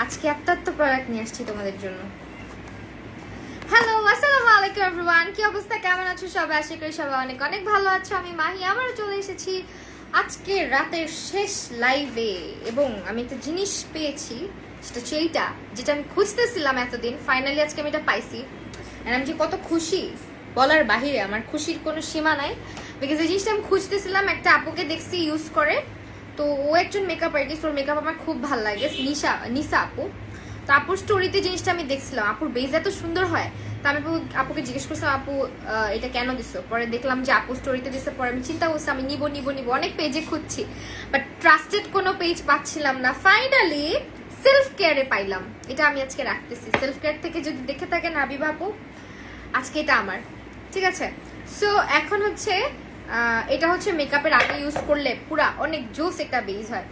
আজকে একটা তো প্রোডাক্ট নিয়ে আসছি তোমাদের জন্য। হ্যালো, আসসালামু আলাইকুম এভরিওয়ান। কি অবস্থা, কেমন আছো সবাই? আশা করি সবাই অনেক অনেক ভালো আছো। আমি মাহি আবারও চলে এসেছি আজকে রাতের শেষ লাইভে, এবং আমি একটা জিনিস পেয়েছি, সেটা হচ্ছে এইটা, যেটা আমি খুঁজতেছিলাম এতদিন। ফাইনালি আজকে আমি এটা পাইছি, আর আমি যে কত খুশি বলার বাহিরে, আমার খুশির কোনো সীমা নাই। বিকজ এই জিনিসটা আমি খুঁজতেছিলাম, একটা আপুকে দেখছি ইউজ করে, তো ও একজন মেকআপ আর্টিস্ট, ওর মেকআপ আমার খুব ভালো লাগে, নিশা আপু। তো আপুর স্টোরিতে জিনিসটা আমি দেখছিলাম, আপুর বেজ এত সুন্দর হয়। তো আমি আপুকে জিজ্ঞেস করছিলাম, আপু এটা কেন দিছো? পরে দেখলাম যে আপু স্টোরিতে দিচ্ছে। পরে আমি চিন্তা করছি আমি নিবো, অনেক পেজে খুঁজছি, বাট ট্রাস্টেড কোনো পেজ পাচ্ছিলাম না। ফাইনালি সেলফ কেয়ারে পাইলাম। এটা আমি আজকে রাখতেছি। সেলফ কেয়ার থেকে যদি দেখে থাকেন হাবিবা আপু, আজকে এটা আমার, ঠিক আছে? সো এখন হচ্ছে এটা হচ্ছে মেকআপের আগে ইউজ করলে পুরা অনেক জোস একটা বেজ হয়।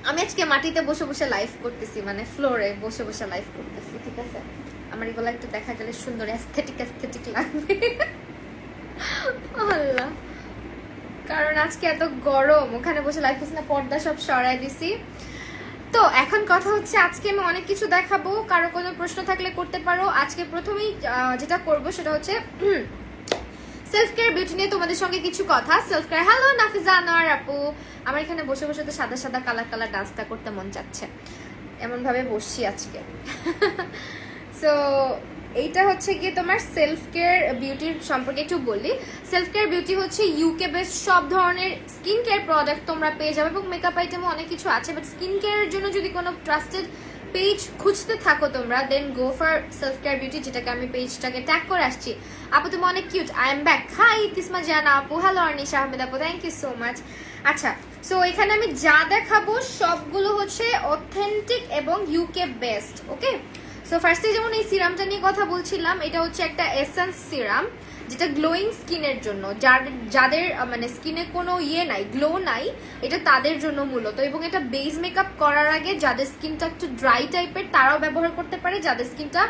আমি আজকে মাটিতে বসে বসে লাইভ করতেছি, মানে ফ্লোরে বসে বসে লাইভ করতেছি, ঠিক আছে? আমার এগুলো একটু দেখা গেলে সুন্দর অ্যাস্থেটিক লাগবে। আল্লাহ, কারণ আজকে এত গরম, ওখানে বসে লাইভ করছি না, পর্দা সব সরাই দিছি। তো এখন কথা হচ্ছে, আজকে আমি অনেক কিছু দেখাবো, কারো কোনো প্রশ্ন থাকলে করতে পারো। আজকে প্রথমেই যেটা করব সেটা হচ্ছে সেলফ কেয়ার বিউটি নিয়ে তোমাদের সঙ্গে কিছু কথা। Self care, hello Nafiza Anwar আপু। আমার এখানে বসে বসে তো সাদা সাদা কালার ডান্সটা করতে মন চাচ্ছে, এমন ভাবে বসছি আজকে। সো এইটা হচ্ছে গিয়ে তোমার সেলফ কেয়ার বিউটির সম্পর্কে একটু বলি। সেলফ কেয়ার বিউটি হচ্ছে ইউকে বেস্ট সব ধরনের স্কিন কেয়ার প্রোডাক্ট তোমরা পেয়ে যাবে, এবং মেকআপ আইটেমও অনেক কিছু আছে। বাট স্কিন কেয়ারের জন্য যদি কোনো ট্রাস্টেড পেজ খুঁজতে থাকো তোমরা, then go for self care beauty, যেটাকে আমি পেজটাকে ট্যাগ করে আসছি। আপু তুমি অনেক cute, I am back. Hi Tisma Jana আপু, হ্যালো অর্নিশা আহমেদ আপু, থ্যাংক ইউ সো মাচ। আচ্ছা, সো এখানে আমি যা দেখাবো সবগুলো হচ্ছে অথেন্টিক এবং ইউকে বেস্ট, ওকে? সো ফার্স্টে যেমন এই সিরামটা নিয়ে কথা বলছিলাম, এটা হচ্ছে একটা এসেন্স সিরাম, যেটা গ্লোয়িং স্কিনের জন্য, যাদের মানে স্কিনে কোনো নাই, গ্লো নাই, এটা তাদের জন্য মূলত। এবং এটা বেস মেকআপ করার আগে যাদের স্কিনটা একটু ড্রাই টাইপের তারাও ব্যবহার করতে পারে, যাদের স্কিনটা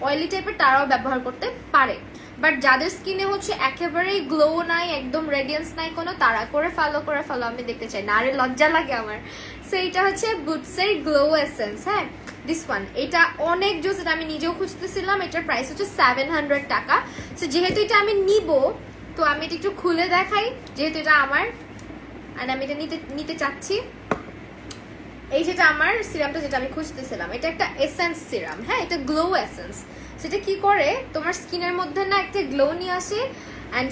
অয়েলি টাইপের তারাও ব্যবহার করতে পারে। বাট যাদের স্কিনে হচ্ছে একেবারেই গ্লো নাই, একদম রেডিয়েন্স নাই কোনো, তারা করে ফলো আমি দেখতে চাই না, আরে লজ্জা লাগে আমার। সো এটা হচ্ছে বুটসের গ্লো এসেন্স, হ্যাঁ, দিস ওয়ান। এটা অনেক জোস, এটা আমি নিজেও খুঁজতেছিলাম। এটার প্রাইস হচ্ছে 700 টাকা। সো যেহেতু এটা আমি নিব, তো আমি এটা একটু খুলে দেখাই, যেহেতু এটা আমার আর আমি এটা নিতে চাচ্ছি। এই যেটা আমার সিরামটা, যেটা আমি খুঁজতেছিলাম, এটা একটা এসেন্স সিরাম, হ্যাঁ, এটা গ্লো এসেন্স। সেটা কি করে তোমার স্কিনের মধ্যে না একটা গ্লো নিয়ে আসে, অ্যান্ড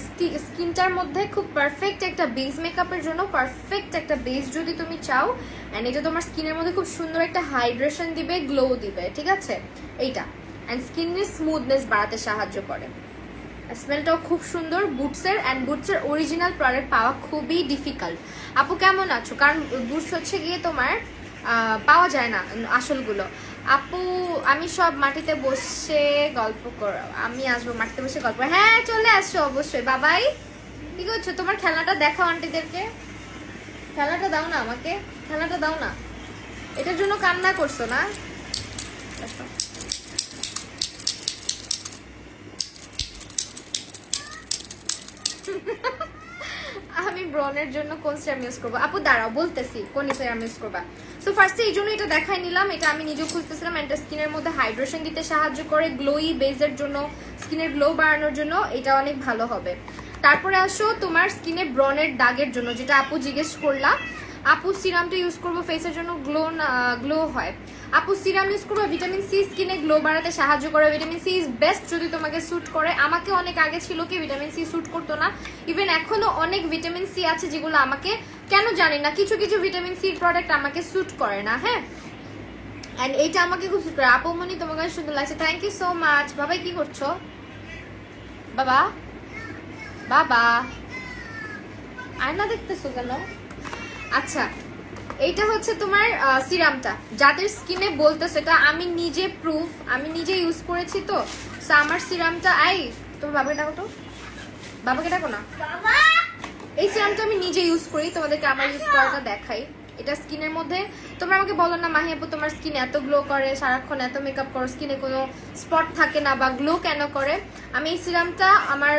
স্কিনটার মধ্যে খুব পারফেক্ট একটা বেস মেকআপের জন্য পারফেক্ট একটা বেস যদি তুমি চাও, অ্যান্ড এটা তোমার স্কিনের মধ্যে খুব সুন্দর একটা হাইড্রেশন দিবে, গ্লো দিবে, ঠিক আছে? এইটা অ্যান্ড স্কিনের স্মুথনেস বাড়াতে সাহায্য করে। স্মেলটাও খুব সুন্দর বুটসের, অ্যান্ড বুটসের অরিজিনাল প্রোডাক্ট পাওয়া খুবই ডিফিকাল্ট। আপু কেমন আছো? কারণ বুটস হচ্ছে গিয়ে তোমার পাওয়া যায় না আসলগুলো। আপু আমি সব মাটিতে বসে গল্প করো, আমি আসবো মাটিতে বসে গল্প। হ্যাঁ চলে আসছো অবশ্যই। বাবাই কি করছো? তোমার খেলাটা দেখাও আন্টিদেরকে, খেলাটা দাও না আমাকে, খেলাটা দাও না। এটার জন্য কান্না করছো না? আমি ব্রনের জন্য কোন সিরাম ইউজ করবো? আপু দাঁড়াও বলতেছি কোন সিরাম ইউজ করবা। সো ফার্স্টে এই জন্য এটা দেখাই নিলাম, এটা আমি নিজেও খুঁজতেছিলাম। এটা স্কিনের মধ্যে হাইড্রেশন দিতে সাহায্য করে, গ্লোই বেজের জন্য, স্কিনের গ্লো বাড়ানোর জন্য এটা অনেক ভালো হবে। তারপরে আসো তোমার স্কিনে ব্রনের দাগের জন্য, যেটা আপু জিজ্ঞেস করলা। আপু সিরামটা ইউজ করবো ফেসের জন্য, গ্লো হয়। আপু সিরাম ইউজ করবো ভিটামিন সি, স্কিনে গ্লো বাড়াতে সাহায্য করে। ভিটামিন সি ইজ বেস্ট যদি তোমাকে স্যুট করে। আমাকে অনেক আগে ছিল কি ভিটামিন সি স্যুট করতো না, ইভেন এখনো অনেক ভিটামিন সি আছে যেগুলো আমাকে কেন জানি না, কিছু ভিটামিন সির প্রোডাক্ট আমাকে স্যুট করে না, হ্যাঁ। অ্যান্ড এইটা আমাকে খুব স্যুট করে। আপু মনি তোমাকে সুন্দর লাগছে, থ্যাংক ইউ সো মাচ। বাবাই কি করছো? বাবা বাবা আয়না দেখতেছো কেন? আচ্ছা, এইটা হচ্ছে তোমার সিরামটা, যাদের স্কিনে বলতেছে, এটা আমি নিজে প্রুফ, আমি নিজে ইউজ করেছি। তো আমার সিরামটা, তোমার বাবাকে ডাকো তো, বাবাকে ডাকো না। এই সিরামটা আমি নিজে ইউজ করি, তোমাদেরকে আমার ইউজ করাটা দেখাই। এটা স্কিনের মধ্যে, তোমরা আমাকে বলো না মাহি আপু তোমার স্কিন এত গ্লো করে, সারাক্ষণ এত মেকআপ করো, স্কিনে কোনো স্পট থাকে না বা গ্লো কেন করে? আমি এই সিরামটা আমার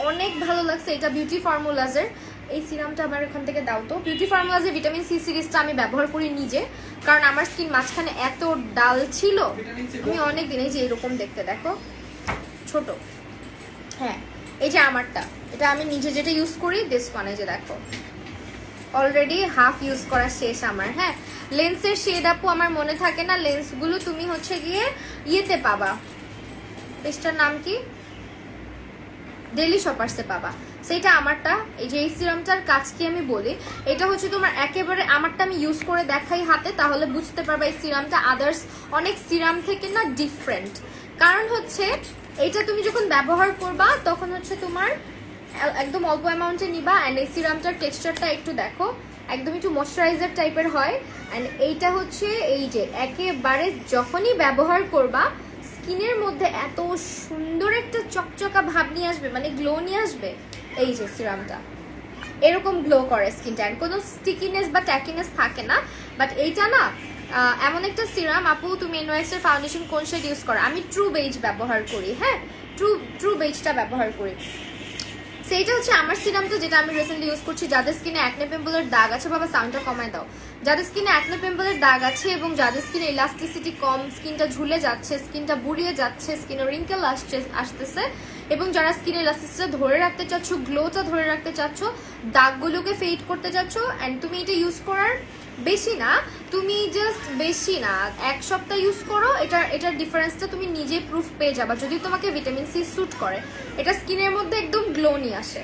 অনেক ভালো লাগছে। এটা বিউটি ফর্মুলাজের এই সিরামটা আমার এখান থেকে দাও তো। বিউটি ফর্মুলাজের ভিটামিন সি সিরিজটা আমি ব্যবহার করি নিজে, কারণ আমার স্কিন মাঝখানে এত ডাল ছিল, আমি অনেক দিন, এই যে এরকম দেখতে দেখো ছোট, হ্যাঁ এই যে আমারটা, এটা আমি নিজে যেটা ইউজ করি দিস ওয়ান, এই যে দেখো অলরেডি হাফ ইউজ করা শেষ আমার। হ্যাঁ লেন্সের শেড আপু আমার মনে থাকে না, লেন্সগুলো তুমি হচ্ছে গিয়ে ইয়েতে পাবা, পেজটার নাম কি, ডেইলি শপার্সে পাবা, সেইটা আমারটা। এই যে এই সিরামটার কাজ কি আমি বলি, এটা হচ্ছে তোমার একেবারে আমারটা আমি ইউজ করে দেখাই হাতে, তাহলে বুঝতে পারবা এই সিরামটা আদার্স অনেক সিরাম থেকে না ডিফারেন্ট। কারণ হচ্ছে এটা তুমি যখন ব্যবহার করবা তখন হচ্ছে তোমার একদম অল্প অ্যামাউন্টে নিবা, অ্যান্ড এই সিরামটার টেক্সচারটা একটু দেখো একদম একটু ময়শ্চারাইজার টাইপের হয়, অ্যান্ড এইটা হচ্ছে এই যে একেবারে যখনই ব্যবহার করবা স্কিনের মধ্যে এত সুন্দর একটা চকচকা ভাব নিয়ে আসবে, মানে গ্লো নিয়ে আসবে। এই যে সিরামটা এরকম গ্লো করে স্কিনটা, অ্যান্ড কোনো স্টিকিনেস বা ট্যাকিনেস থাকে না। বাট এইটা না এমন একটা সিরাম, আপু তুমি NYX এর ফাউন্ডেশন কোন শেড ইউজ করো? আমি ট্রু বেজ ব্যবহার করি, হ্যাঁ ট্রু বেজটা ব্যবহার করি। সেইটা হচ্ছে আমার সিরামটা যেটা আমি রিসেন্টলি ইউজ করছি। যাদের স্কিনে অ্যাকনে পিম্পলের দাগ আছে, বাবা সাউন্ডটা কমায় দাও, যাদের স্কিনে অ্যাকনে পিম্পলের দাগ আছে এবং যাদের স্কিনে ইলাস্টিসিটি কম, স্কিনটা ঝুলে যাচ্ছে, স্কিনটা বুড়িয়ে যাচ্ছে, স্কিনে রিঙ্কেল আসতেছে, এবং যারা স্কিনে ইলাস্টিসিটিটা ধরে রাখতে চাচ্ছ, গ্লোটা ধরে রাখতে চাচ্ছ, দাগগুলোকে ফেড করতে চাচ্ছ, অ্যান্ড তুমি এটা ইউজ করার বেশি না, তুমি জাস্ট বেশি না 1 সপ্তাহ ইউজ করো, এটার ডিফারেন্সটা তুমি নিজে প্রুফ পেয়ে যাবা যদি তোমাকে ভিটামিন সি স্যুট করে। এটা স্কিনের মধ্যে একদম গ্লো নিয়ে আসে,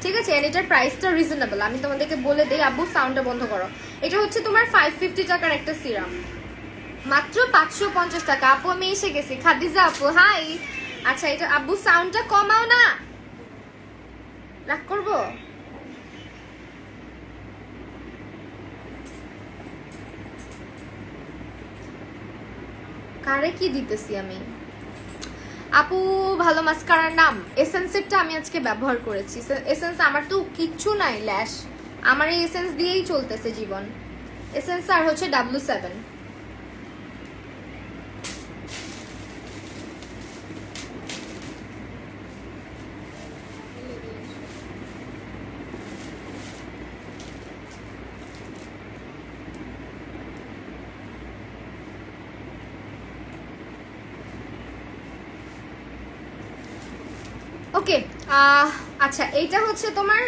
ঠিক আছে? এন্ড এটার প্রাইসটা রিজনেবল, আমি তোমাদেরকে বলে দেই। আব্বু সাউন্ডটা বন্ধ করো। এটা হচ্ছে তোমার 550 টাকার একটা সিরাম, মাত্র 550 টাকা। আপু আমি এসে গেছি, খাদিজা আপু হাই। আচ্ছা এটা আব্বু সাউন্ডটা কমাও না, রাগ করবো? কারে কি দিতেছি আমি? আপু ভালো মাস্কারার নাম এসেন্সেরটা আমি আজকে ব্যবহার করেছি। এসেন্স আমার তো কিচ্ছু নাই ল্যাশ, আমার এই এসেন্স দিয়েই চলতেছে জীবন। এসেন্স আর হচ্ছে W7। ওকে আচ্ছা এইটা হচ্ছে তোমার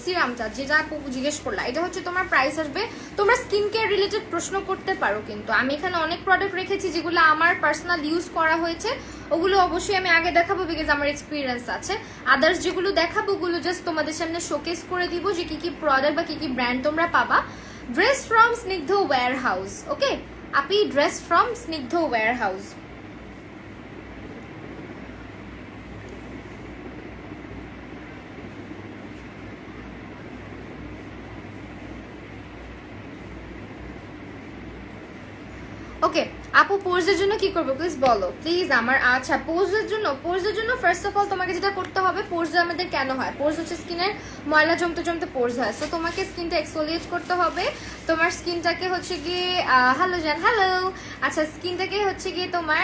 সিরামটা যেটা আপু জিজ্ঞেস করলা, এটা হচ্ছে তোমার প্রাইস আসবে। তোমরা স্কিন কেয়ার রিলেটেড প্রশ্ন করতে পারো, কিন্তু আমি এখানে অনেক প্রোডাক্ট রেখেছি যেগুলো আমার পার্সোনাল ইউজ করা হয়েছে, ওগুলো অবশ্যই আমি আগে দেখাবো বিকজ আমার এক্সপিরিয়েন্স আছে। আদার্স যেগুলো দেখাবো ওগুলো জাস্ট তোমাদের সামনে শোকেস করে দিব যে কি কি প্রোডাক্ট বা কি কি ব্র্যান্ড তোমরা পাবা। ড্রেস ফ্রম স্নিগ্ধ wire house, okay Api, dress from স্নিগ্ধ ওয়্যার হাউস। ওকে আপু পোজের জন্য কি করবো প্লিজ বলো প্লিজ আমার। আচ্ছা পোজের জন্য ফার্স্ট অফ অল তোমাকে যেটা করতে হবে, পোজ আমাদের কেন হয়, পোজ হচ্ছে স্কিনের ময়লা জমতে জমতে পোজ হয়, সো তোমাকে স্কিনটা এক্সফোলিয়েট করতে হবে। তোমার স্কিনটাকে হচ্ছে গিয়ে হ্যালো জান হ্যালো, আচ্ছা স্কিনটাকে হচ্ছে গিয়ে তোমার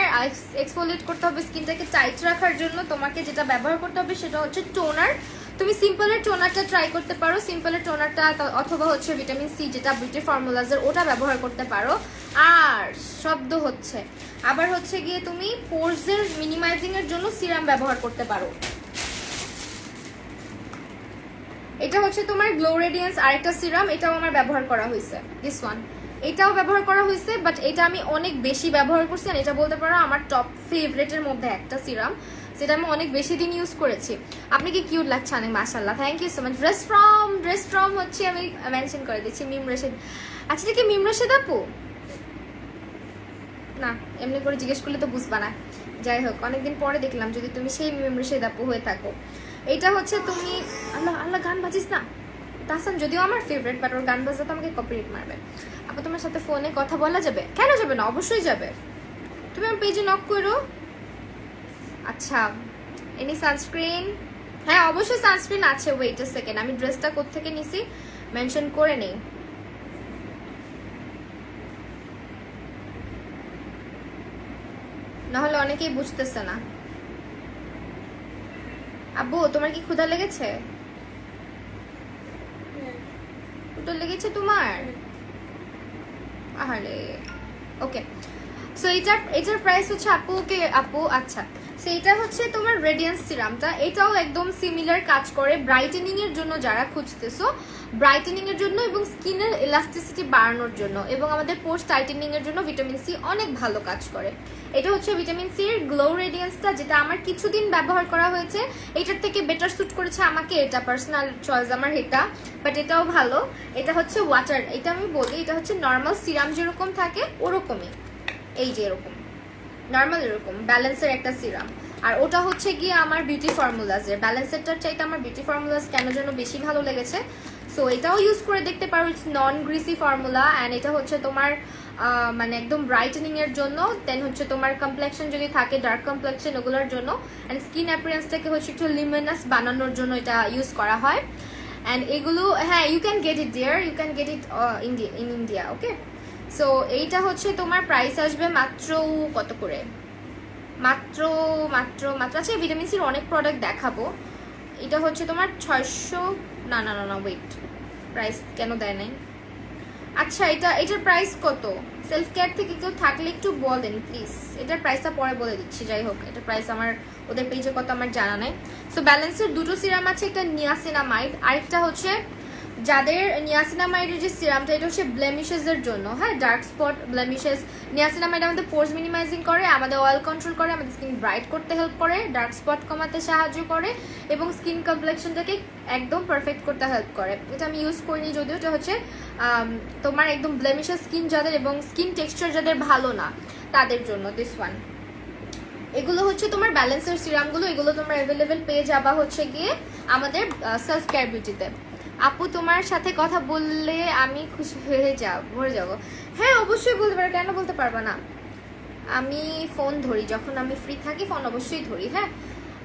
এক্সফোলিয়েট করতে হবে। স্কিনটাকে টাইট রাখার জন্য তোমাকে যেটা ব্যবহার করতে হবে সেটা হচ্ছে টোনার। তুমি সিম্পলের টোনারটা ট্রাই করতে পারো, সিম্পলের টোনারটা, অথবা হচ্ছে ভিটামিন সি যেটা বিউটি ফর্মুলাজের ওটা ব্যবহার করতে পারো। আর শব্দ হচ্ছে আবার হচ্ছে গিয়ে তুমি পোরসের মিনিমাইজিং এর জন্য সিরাম ব্যবহার করতে পারো। এটা হচ্ছে তোমার গ্লো রেডিয়েন্স আরেকটা সিরাম, এটাও আমার ব্যবহার করা হয়েছে, দিস ওয়ান এটাও ব্যবহার করা হয়েছে, বাট এটা আমি অনেক বেশি ব্যবহার করছি। আর এটা বলতে পারো আমার টপ ফেভারিটের মধ্যে একটা সিরাম, যেটা আমি অনেক বেশি দিন ইউজ করেছি। আপনি কি কিউট লাগছে অনেক, মাশাআল্লাহ, thank you so much. Dress from হচ্ছে আমি মেনশন করে দিচ্ছি মিম রশিদ। আচ্ছা এটা কি মিম রশিদ আপু? না এমনি করে জিজ্ঞেস করলে তো বুঝবা না। যাই হোক অনেকদিন পরে দেখলাম যদি তুমি সেই মিম রশিদ আপু হয়ে থাকো। এটা হচ্ছে তুমি আল্লাহ আল্লাহ গান বাজিস না, তাহসান যদিও আমার ফেভারিট, বাট ওর গান বাজলে তো আমাকে কপিরাইট মারবে। আপু তোমার সাথে ফোনে কথা বলা যাবে? কেন যাবে না, অবশ্যই যাবে। তুমি আমার পেজে নক করো। আচ্ছা এনি সানস্ক্রিন? হ্যাঁ অবশ্যই সানস্ক্রিন আছে। ওয়েট আ সেকেন্ড, আমি ড্রেসটা কোত্থেকে নিছি মেনশন করে নেই। নাহলে অনেকেই বুঝতেছে না। আব্বু তোমার কি ক্ষুধা লেগেছে? ক্ষুধা লেগেছে তোমার? আরে ওকে, সো এটার প্রাইস হচ্ছে আপু আচ্ছা, সো এটা হচ্ছে তোমার রেডিয়েন্স সিরামটা, এটাও একদম সিমিলার কাজ করে ব্রাইটেনিং এর জন্য, যারা খুঁজতেছো ব্রাইটেনিং এর জন্য এবং স্কিনের ইলাস্টিসিটি বাড়ানোর জন্য এবং আমাদের পোর্স টাইটেনিং এর জন্য ভিটামিন সি অনেক ভালো কাজ করে। এটা হচ্ছে ভিটামিন সি এর গ্লো রেডিয়েন্সটা, যেটা আমার কিছুদিন ব্যবহার করা হয়েছে, এটার থেকে বেটার স্যুট করেছে আমাকে, এটা পার্সোনাল চয়েস আমার এটা, বাট এটাও ভালো। এটা হচ্ছে ওয়াটার, এটা আমি বলি এটা হচ্ছে নর্মাল সিরাম যেরকম থাকে ওরকমই, এই যে এরকম নর্মাল এরকম ব্যালেন্সের একটা সিরাম। আর ওটা হচ্ছে গিয়ে আমার বিউটি ফর্মুলাজের, ব্যালেন্সেরটার চাইতে আমার বিউটি ফর্মুলাজ কেন যেন বেশি ভালো লেগেছে। সো এটাও ইউজ করে দেখতে পারো, it's non greasy formula and এটা হচ্ছে তোমার মানে একদম ব্রাইটেনিং এর জন্য, দেন হচ্ছে তোমার কমপ্লেকশন যদি থাকে ডার্ক কমপ্লেকশন ওগুলোর জন্য, অ্যান্ড স্কিন অ্যাপিয়ারেন্সটাকে হচ্ছে একটু লিমিনাস বানানোর জন্য এটা ইউজ করা হয়। অ্যান্ড এগুলো হ্যাঁ you can get it there, you can get it in India, okay. So এইটা হচ্ছে তোমার প্রাইস আসবে মাত্র কত করে, মাত্র মাত্র মাত্র আচ্ছা ভিটামিন সির অনেক প্রোডাক্ট দেখাবো। এটা হচ্ছে তোমার 600, না না না না ওয়েট, প্রাইস কেন দেয় নাই, আচ্ছা এটার প্রাইস কত? সেলফ কেয়ার থেকে কেউ থাকলে একটু বলেন প্লিজ, এটার প্রাইসটা পরে বলে দিচ্ছি। যাই হোক, এটার প্রাইস আমার ওদের পেজে কত আমার জানা নাই। সো ব্যালেন্সের দুটো সিরাম আছে, একটা নিয়াসিনামাইড, আরেকটা হচ্ছে যাদের নিয়াসিনামাইডের যে সিরামটা এটা হচ্ছে ব্লেমিশেসের জন্য, হ্যাঁ ডার্ক স্পট ব্লেমিশেস। নিয়াসিনামাইড আমাদের পোর্স মিনিমাইজিং করে, আমাদের অয়েল কন্ট্রোল করে, আমাদের স্কিন ব্রাইট করতে হেল্প করে, ডার্ক স্পট কমাতে সাহায্য করে এবং স্কিন কমপ্লেকশনটাকে একদম পারফেক্ট করতে হেল্প করে। এটা আমি ইউজ করিনি যদিও, এটা হচ্ছে তোমার একদম ব্লেমিশেস স্কিন যাদের এবং স্কিন টেক্সচার যাদের ভালো না তাদের জন্য দিস ওয়ান। এগুলো হচ্ছে তোমার ব্যালেন্সের সিরামগুলো, এগুলো তোমরা অ্যাভেলেবেল পেয়ে যাবা হচ্ছে গিয়ে আমাদের সেলফ কেয়ার বিউটিতে। আপু তোমার সাথে কথা বললে আমি খুশি হয়ে মরে যাবো। হ্যাঁ অবশ্যই বলতে পারো, কেন বলতে পারবা না, আমি ফোন ধরি যখন আমি ফ্রি থাকি, ফোন অবশ্যই ধরি। হ্যাঁ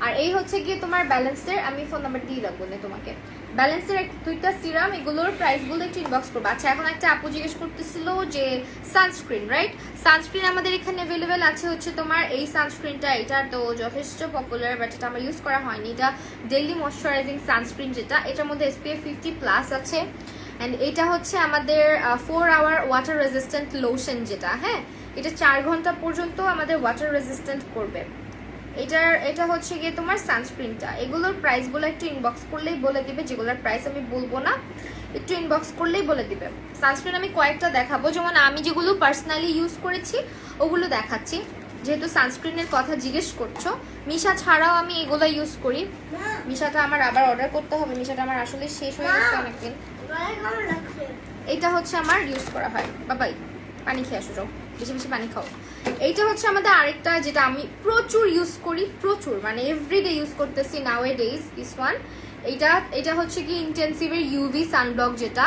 আর এই হচ্ছে গিয়ে তোমার ব্যালেন্সের, আমি ফোন নাম্বার দিয়ে রাখবো না তোমাকে, ব্যালেন্সের দুইটা সিরাম, এগুলোর প্রাইসগুলো একটু ইনবক্স করবো। আচ্ছা এখন একটা আপু জিজ্ঞেস করতেছিল যে সানস্ক্রিন, রাইট? সানস্ক্রিন আমাদের এখানে অ্যাভেলেবেল আছে হচ্ছে তোমার এই সানস্ক্রিনটা, এটা তো যথেষ্ট পপুলার বাট এটা আমার ইউজ করা হয়নি। এটা ডেইলি ময়শ্চারাইজিং সানস্ক্রিন, যেটা এটার মধ্যে SPF 50+ আছে অ্যান্ড এটা হচ্ছে আমাদের 4 আওয়ার ওয়াটার রেজিস্ট্যান্ট লোশন, যেটা হ্যাঁ এটা 4 ঘন্টা পর্যন্ত আমাদের ওয়াটার রেজিস্ট্যান্ট করবে। এটা হচ্ছে গিয়ে তোমার সানস্ক্রিনটা, এগুলোর প্রাইসগুলো একটু ইনবক্স করলেই বলে দিবে, যেগুলোর প্রাইস আমি বলবো না, একটু ইনবক্স করলেই বলে দিবে। সানস্ক্রিন আমি কয়েকটা দেখাবো, যেমন আমি যেগুলো পার্সোনালি ইউজ করেছি ওগুলো দেখাচ্ছি, যেহেতু সানস্ক্রিনের কথা জিজ্ঞেস করছো। মিশা ছাড়াও আমি এগুলো ইউজ করি, মিশাটা আমার আবার অর্ডার করতে হবে, মিশাটা আমার আসলে শেষ হয়ে গেছে অনেকদিন। এটা হচ্ছে আমার ইউজ করা হয়, বাবাই পানি খেয়ে আসো, বেশি বেশি পানি খাও। এইটা হচ্ছে আমাদের আরেকটা যেটা আমি প্রচুর ইউজ করি, প্রচুর মানে এভরিডে ইউজ করতেছি নাও এ ডেজ, দিস ওয়ান। এটা হচ্ছে কি ইন্টেন্সিভের ইউভি সানব্লক, যেটা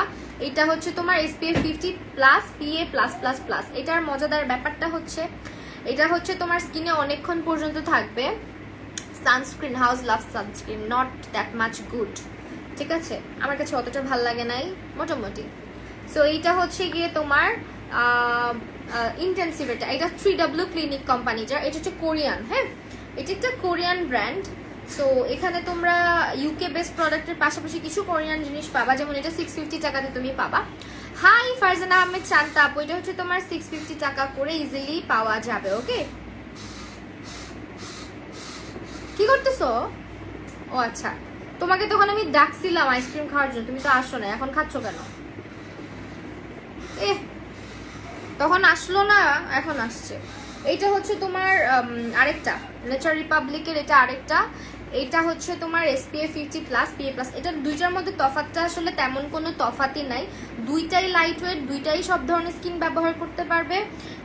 এটা হচ্ছে তোমার SPF 50+ PA+++। এটার মজাদার ব্যাপারটা হচ্ছে এটা হচ্ছে তোমার স্কিনে অনেকক্ষণ পর্যন্ত থাকবে। Sunscreen, house love sunscreen, not that much good, ঠিক আছে, আমার কাছে অতটা ভাল লাগে নাই মোটামুটি। সো এইটা হচ্ছে গিয়ে তোমার ইন্টেন্সিভ, এটা 3W ক্লিনিক কোম্পানিটার, এটা হচ্ছে কোরিয়ান, হ্যাঁ এটা একটা কোরিয়ান ব্র্যান্ড। সো এখানে তোমরা UK বেস্ট প্রোডাক্টের পাশাপাশি কিছু কোরিয়ান জিনিস পাবা, যেমন এটা 650 টাকাতে তুমি পাবা। হাই ফারজানা আহমেদ শান্তা আপু, এটা হচ্ছে তোমার 650 টাকা করে ইজিলি পাওয়া যাবে, ওকে। কি করতেছো? ও আচ্ছা, তোমাকে তখন আমি ডাকছিলাম আইসক্রিম খাওয়ার জন্য, তুমি তো আসো না, এখন খাচ্ছ কেন? তখন আসলো না, এখন আসছে। এইটা হচ্ছে তোমার আরেকটা নেচার রিপাবলিকের, এটা আরেকটা, এটা হচ্ছে তোমার SPF 50+ PA+। এটা দুইটার মধ্যে তফাৎটা আসলে তেমন কোনো তফাতই নাই, দুইটাই লাইট ওয়েট, দুইটাই সব ধরনের স্কিন ব্যবহার করতে পারবে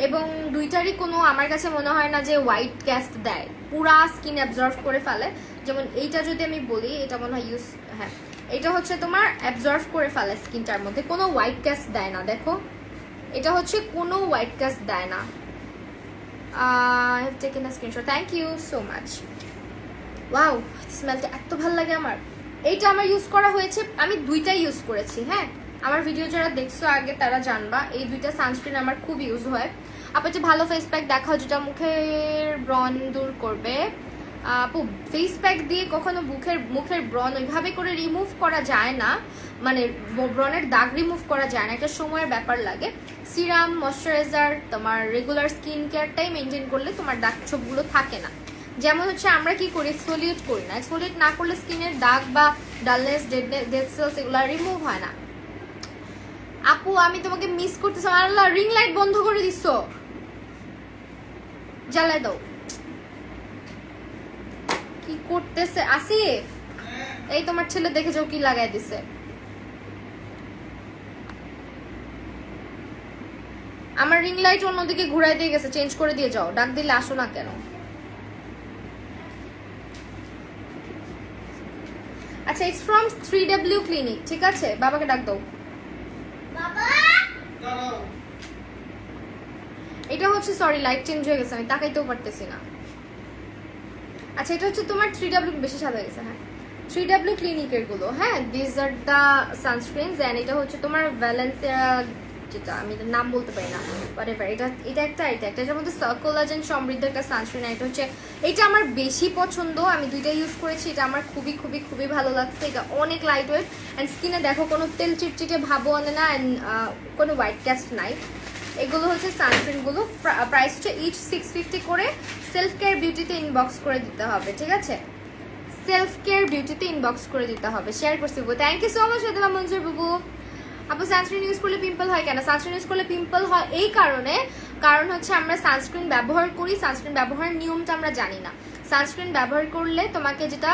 এবং দুইটারই কোনো আমার কাছে মনে হয় না যে হোয়াইট ক্যাস্ট দেয়, পুরা স্কিন অ্যাবজর্ভ করে ফেলে। যেমন এইটা যদি আমি বলি, এটা মনে হয় হ্যাঁ এটা হচ্ছে তোমার অ্যাবজর্ভ করে ফেলে স্কিনটার মধ্যে, কোনো হোয়াইট ক্যাস্ট দেয় না, দেখো এটা হচ্ছে কোনো হোয়াইট কাস্ট দেয় না। I have taken a screenshot, thank you so much. Wow স্মেলটা এত ভালো লাগে আমার। এইটা আমার ইউজ করা হয়েছে, আমি দুইটাই ইউজ করেছি, হ্যাঁ আমার ভিডিও যারা দেখছো আগে তারা জানবা এই দুইটা সানস্ক্রিন আমার খুব ইউজ হয়। আপনার যে ভালো ফেস প্যাক দেখাও যেটা মুখের ব্রণ দূর করবে, আপু ফেস প্যাক দিয়ে কখনো মুখের ব্রণ ওইভাবে করে রিমুভ করা যায় না, মানে ব্রণের দাগ রিমুভ করা যায় না, একটা সময়ের ব্যাপার লাগে। সিরাম, ময়শ্চারাইজার, তোমার রেগুলার স্কিন কেয়ারটাই মেনটেন করলে তোমার দাগ ছোপগুলো থাকে না। যেমন হচ্ছে আমরা কি করি, এক্সফোলিয়েট করি না, এক্সফোলিয়েট না করলে স্কিনের দাগ বা ডালনেস, ডেড সেলস এগুলো রিমুভ হয় না। আপু আমি তোমাকে মিস করতেছি, আল্লাহ রিং লাইট বন্ধ করে দিচ্ছ, জ্বালায় দাও। কি করতেছে আসিফ? এই তোমার ছেলে দেখে যাও কি লাগাই দিছে। আমার রিং লাইট অন্যদিকে ঘুরাই দিয়ে গেছে, চেঞ্জ করে দিয়ে যাও, ডাক দিলে আসো না কেন? আচ্ছা ইটস ফ্রম 3W ক্লিনিক, ঠিক আছে, বাবাকে ডাক দাও। এটা হচ্ছে, সরি লাইট চেঞ্জ হয়ে গেছে, আমি তাকাইতেও পারতেছি না। আচ্ছা এটা হচ্ছে তোমার 3W, বেশি সাদা গেছে, হ্যাঁ 3W ক্লিনিকের গুলো, হ্যাঁ দিস আর দ্য সানস্ক্রিনস। এন্ড এটা হচ্ছে তোমার ভ্যালেন্সিয়া, যেটা আমি নাম বলতে পারি না, হোয়াটএভার, এটা একটা এটার মধ্যে কোলাজেন সমৃদ্ধ একটা সানস্ক্রিন। এটা হচ্ছে, এটা আমার বেশি পছন্দ, আমি দুইটা ইউজ করেছি, এটা আমার খুবই খুবই খুবই ভালো লাগছে। এটা অনেক লাইট ওয়েট অ্যান্ড স্কিনে দেখো কোনো তেল চিটচিটে ভাবও আনে না, অ্যান্ড কোনো হোয়াইট ক্যাস্ট নাই। এগুলো হচ্ছে সানস্ক্রিনগুলো, প্রাইস হচ্ছে ইচ 650 করে। সেলফ কেয়ার বিউটিতে ইনবক্স করে দিতে হবে, ঠিক আছে, সেলফ কেয়ার বিউটিতে ইনবক্স করে দিতে হবে। শেয়ার করছি বাবু, থ্যাংক ইউ সো মাচ বেদলা মঞ্জুর বাবু। আপু সানস্ক্রিন ইউজ করলে পিম্পল হয় কেন? সানস্ক্রিন ইউজ করলে পিম্পল হয় এই কারণ হচ্ছে আমরা সানস্ক্রিন ব্যবহার করি, সানস্ক্রিন ব্যবহারের নিয়মটা আমরা জানি না। সানস্ক্রিন ব্যবহার করলে তোমাকে যেটা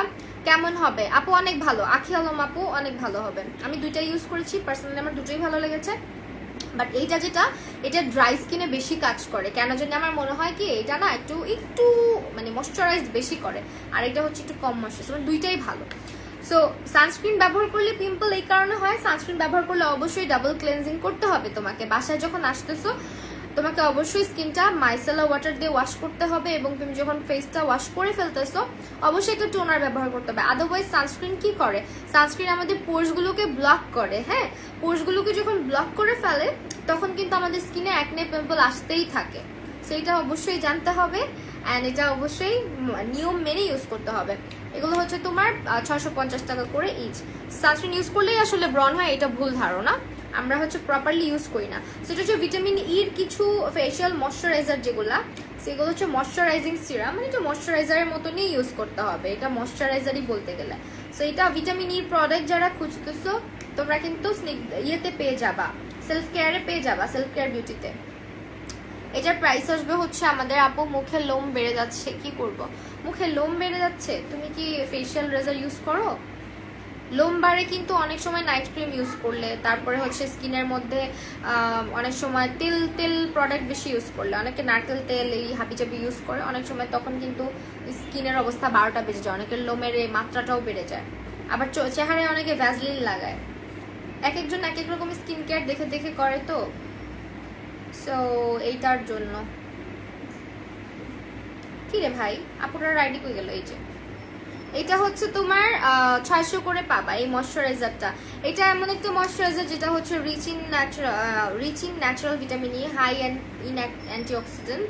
কেমন হবে, আপু অনেক ভালো, আখি আলম আপু অনেক ভালো হবে। আমি দুইটা ইউজ করেছি, পার্সোনালি আমার দুটোই ভালো লেগেছে। বাট এইটা এটা ড্রাই স্কিনে বেশি কাজ করে, কেন জানি আমার মনে হয় কি এটা না একটু মানে ময়শ্চারাইজ বেশি করে, আর এটা হচ্ছে একটু কম ময়শ্চারাইজ, দুইটাই ভালো। সো সানস্ক্রিন ব্যবহার করলে পিম্পল এই কারণে হয়, সানস্ক্রিন ব্যবহার করলে অবশ্যই ডাবল ক্লেনজিং করতে হবে তোমাকে। বাসায় যখন আসতেছো তোমাকে অবশ্যই স্কিনটা মাইসেলার ওয়াটার দিয়ে ওয়াশ করতে হবে, এবং তুমি যখন ফেসটা ওয়াশ করে ফেলতেছো অবশ্যই একটা টোনার ব্যবহার করতে হবে। আদারওয়াইজ সানস্ক্রিন কি করে, সানস্ক্রিন আমাদের পোর্সগুলোকে ব্লক করে, হ্যাঁ পোর্সগুলোকে যখন ব্লক করে ফেলে তখন কিন্তু আমাদের স্কিনে অ্যাকনে পিম্পল আসতেই থাকে। সেইটা অবশ্যই জানতে হবে, অ্যান্ড এটা অবশ্যই নিয়ম মেনে ইউজ করতে হবে। এগুলো হচ্ছে তোমার 650 টাকা করে ইচ। সানস্ক্রিন ইউজ করলেই আসলে ব্রণ হয় এটা ভুল ধারণা, আমরা হচ্ছে প্রপারলি ইউজ করি না। সেটা হচ্ছে ভিটামিন ইর কিছু ফেশিয়াল ময়শ্চারাইজার যেগুলা, সেগুলো হচ্ছে ময়শ্চারাইজিং সিরাম, মানে এটা ময়শ্চারাইজারের মতনই ইউজ করতে হবে, এটা ময়শ্চারাইজারই বলতে গেলে। সো এটা ভিটামিন ইর প্রোডাক্ট যারা খুঁজতেছো তোমরা কিন্তু ইয়েতে পেয়ে যাবা, সেলফ কেয়ারে পেয়ে যাবা, সেলফ কেয়ার বিউটিতে। এটার প্রাইস আসবে হচ্ছে আমাদের, আপু মুখে লোম বেড়ে যাচ্ছে, কি করব? মুখে লোম বেড়ে যাচ্ছে, তুমি কি ফেশিয়াল রেজার ইউজ করো? লোম বাড়ে কিন্তু অনেক সময় নাইট ক্রিম ইউজ করলে, তারপরে হচ্ছে স্কিনের মধ্যে অনেক সময় তেল প্রোডাক্ট বেশি ইউজ করলে, অনেকে নারকেল তেল এই হাবিজাবি ইউজ করে, অনেক সময় তখন কিন্তু স্কিনের অবস্থা 12টা বেজে যায়, অনেকের লোমের এই মাত্রাটাও বেড়ে যায়। আবার চেহারায় অনেকে ভ্যাসলিন লাগায়, এক একজন এক এক রকম স্কিন কেয়ার দেখে দেখে করে, তো সো এইটার জন্য। কি রে ভাই, আপুটার আইডি কই গেল? এই যে এটা হচ্ছে তোমার 600 করে পাবা এই ময়শ্চারাইজারটা। এটা এমন একটা ময়শ্চারাইজার যেটা হচ্ছে rich in natural vitamin E, high in antioxidant,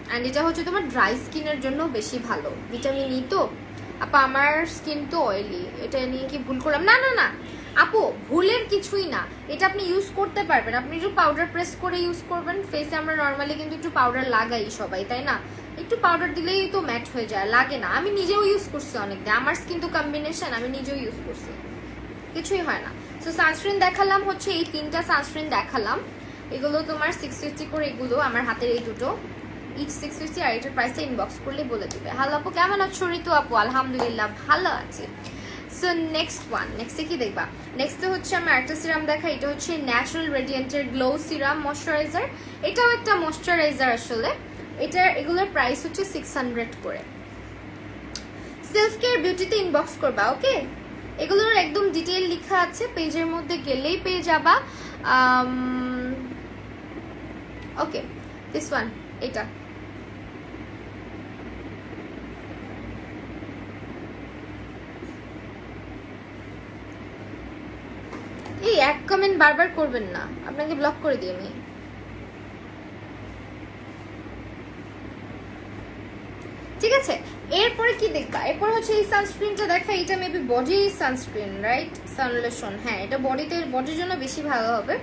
and এটা হচ্ছে তোমার ড্রাই স্কিনের জন্য বেশি ভালো। ভিটামিন ই তো আপা, আমার স্কিন তো অয়েলি, এটা নিয়ে কি ভুল করলাম? না না না আপু, ভুলের কিছুই না, এটা আপনি ইউজ করতে পারবেন, আপনি একটু পাউডার প্রেস করে ইউজ করবেন। ফেসে আমরা নর্মালি কিন্তু একটু পাউডার লাগাই সবাই, তাই না? একটু পাউডার দিলেই তো ম্যাট হয়ে যায়, লাগে না। আমি নিজেও ইউজ করছি অনেকদিন, আমার স্কিন তো কম্বিনেশন, আমি নিজেও ইউজ করছি, কিছুই হয় না। সো সানস্ক্রিন দেখালাম হচ্ছে এই 3টা সানস্ক্রিন দেখালাম, এগুলো তোমার 650 করে, এগুলো আমার হাতের এই দুটো ইচ 650, আর এটার প্রাইসটা ইনবক্স করলে বলে দিবে। হ্যালো আপু কেমন আছো? ঋতু আপু আলহামদুলিল্লাহ ভালো আছি। সো নেক্সটে কি দেখবা? নেক্সটে হচ্ছে আমার একটা সিরাম দেখা, এটা হচ্ছে ন্যাচারাল রেডিয়েন্টের গ্লো সিরাম ময়শ্চারাইজার। এটাও একটা ময়শ্চারাইজার আসলে, এগুলোর প্রাইস হচ্ছে 600 করে। সেলফ কেয়ার বিউটিতে ইনবক্স করবা, ওকে? এগুলোর একদম ডিটেইল লেখা আছে, পেজের মধ্যে গেলেই পেয়ে যাবা। ওকে দিস ওয়ান, এটা এই এক কমেন্ট বারবার করবেন না, আপনাকে ব্লক করে দিই আমি। ঠিক আছে, এরপরে কি দেখবা, এরপর হচ্ছে এই সানস্ক্রিনটা দেখা, এটা মেবি বডি সানস্ক্রিন রাইট, সানলোশন। হ্যাঁ, এটা বডির জন্য বেশি ভালো হবে।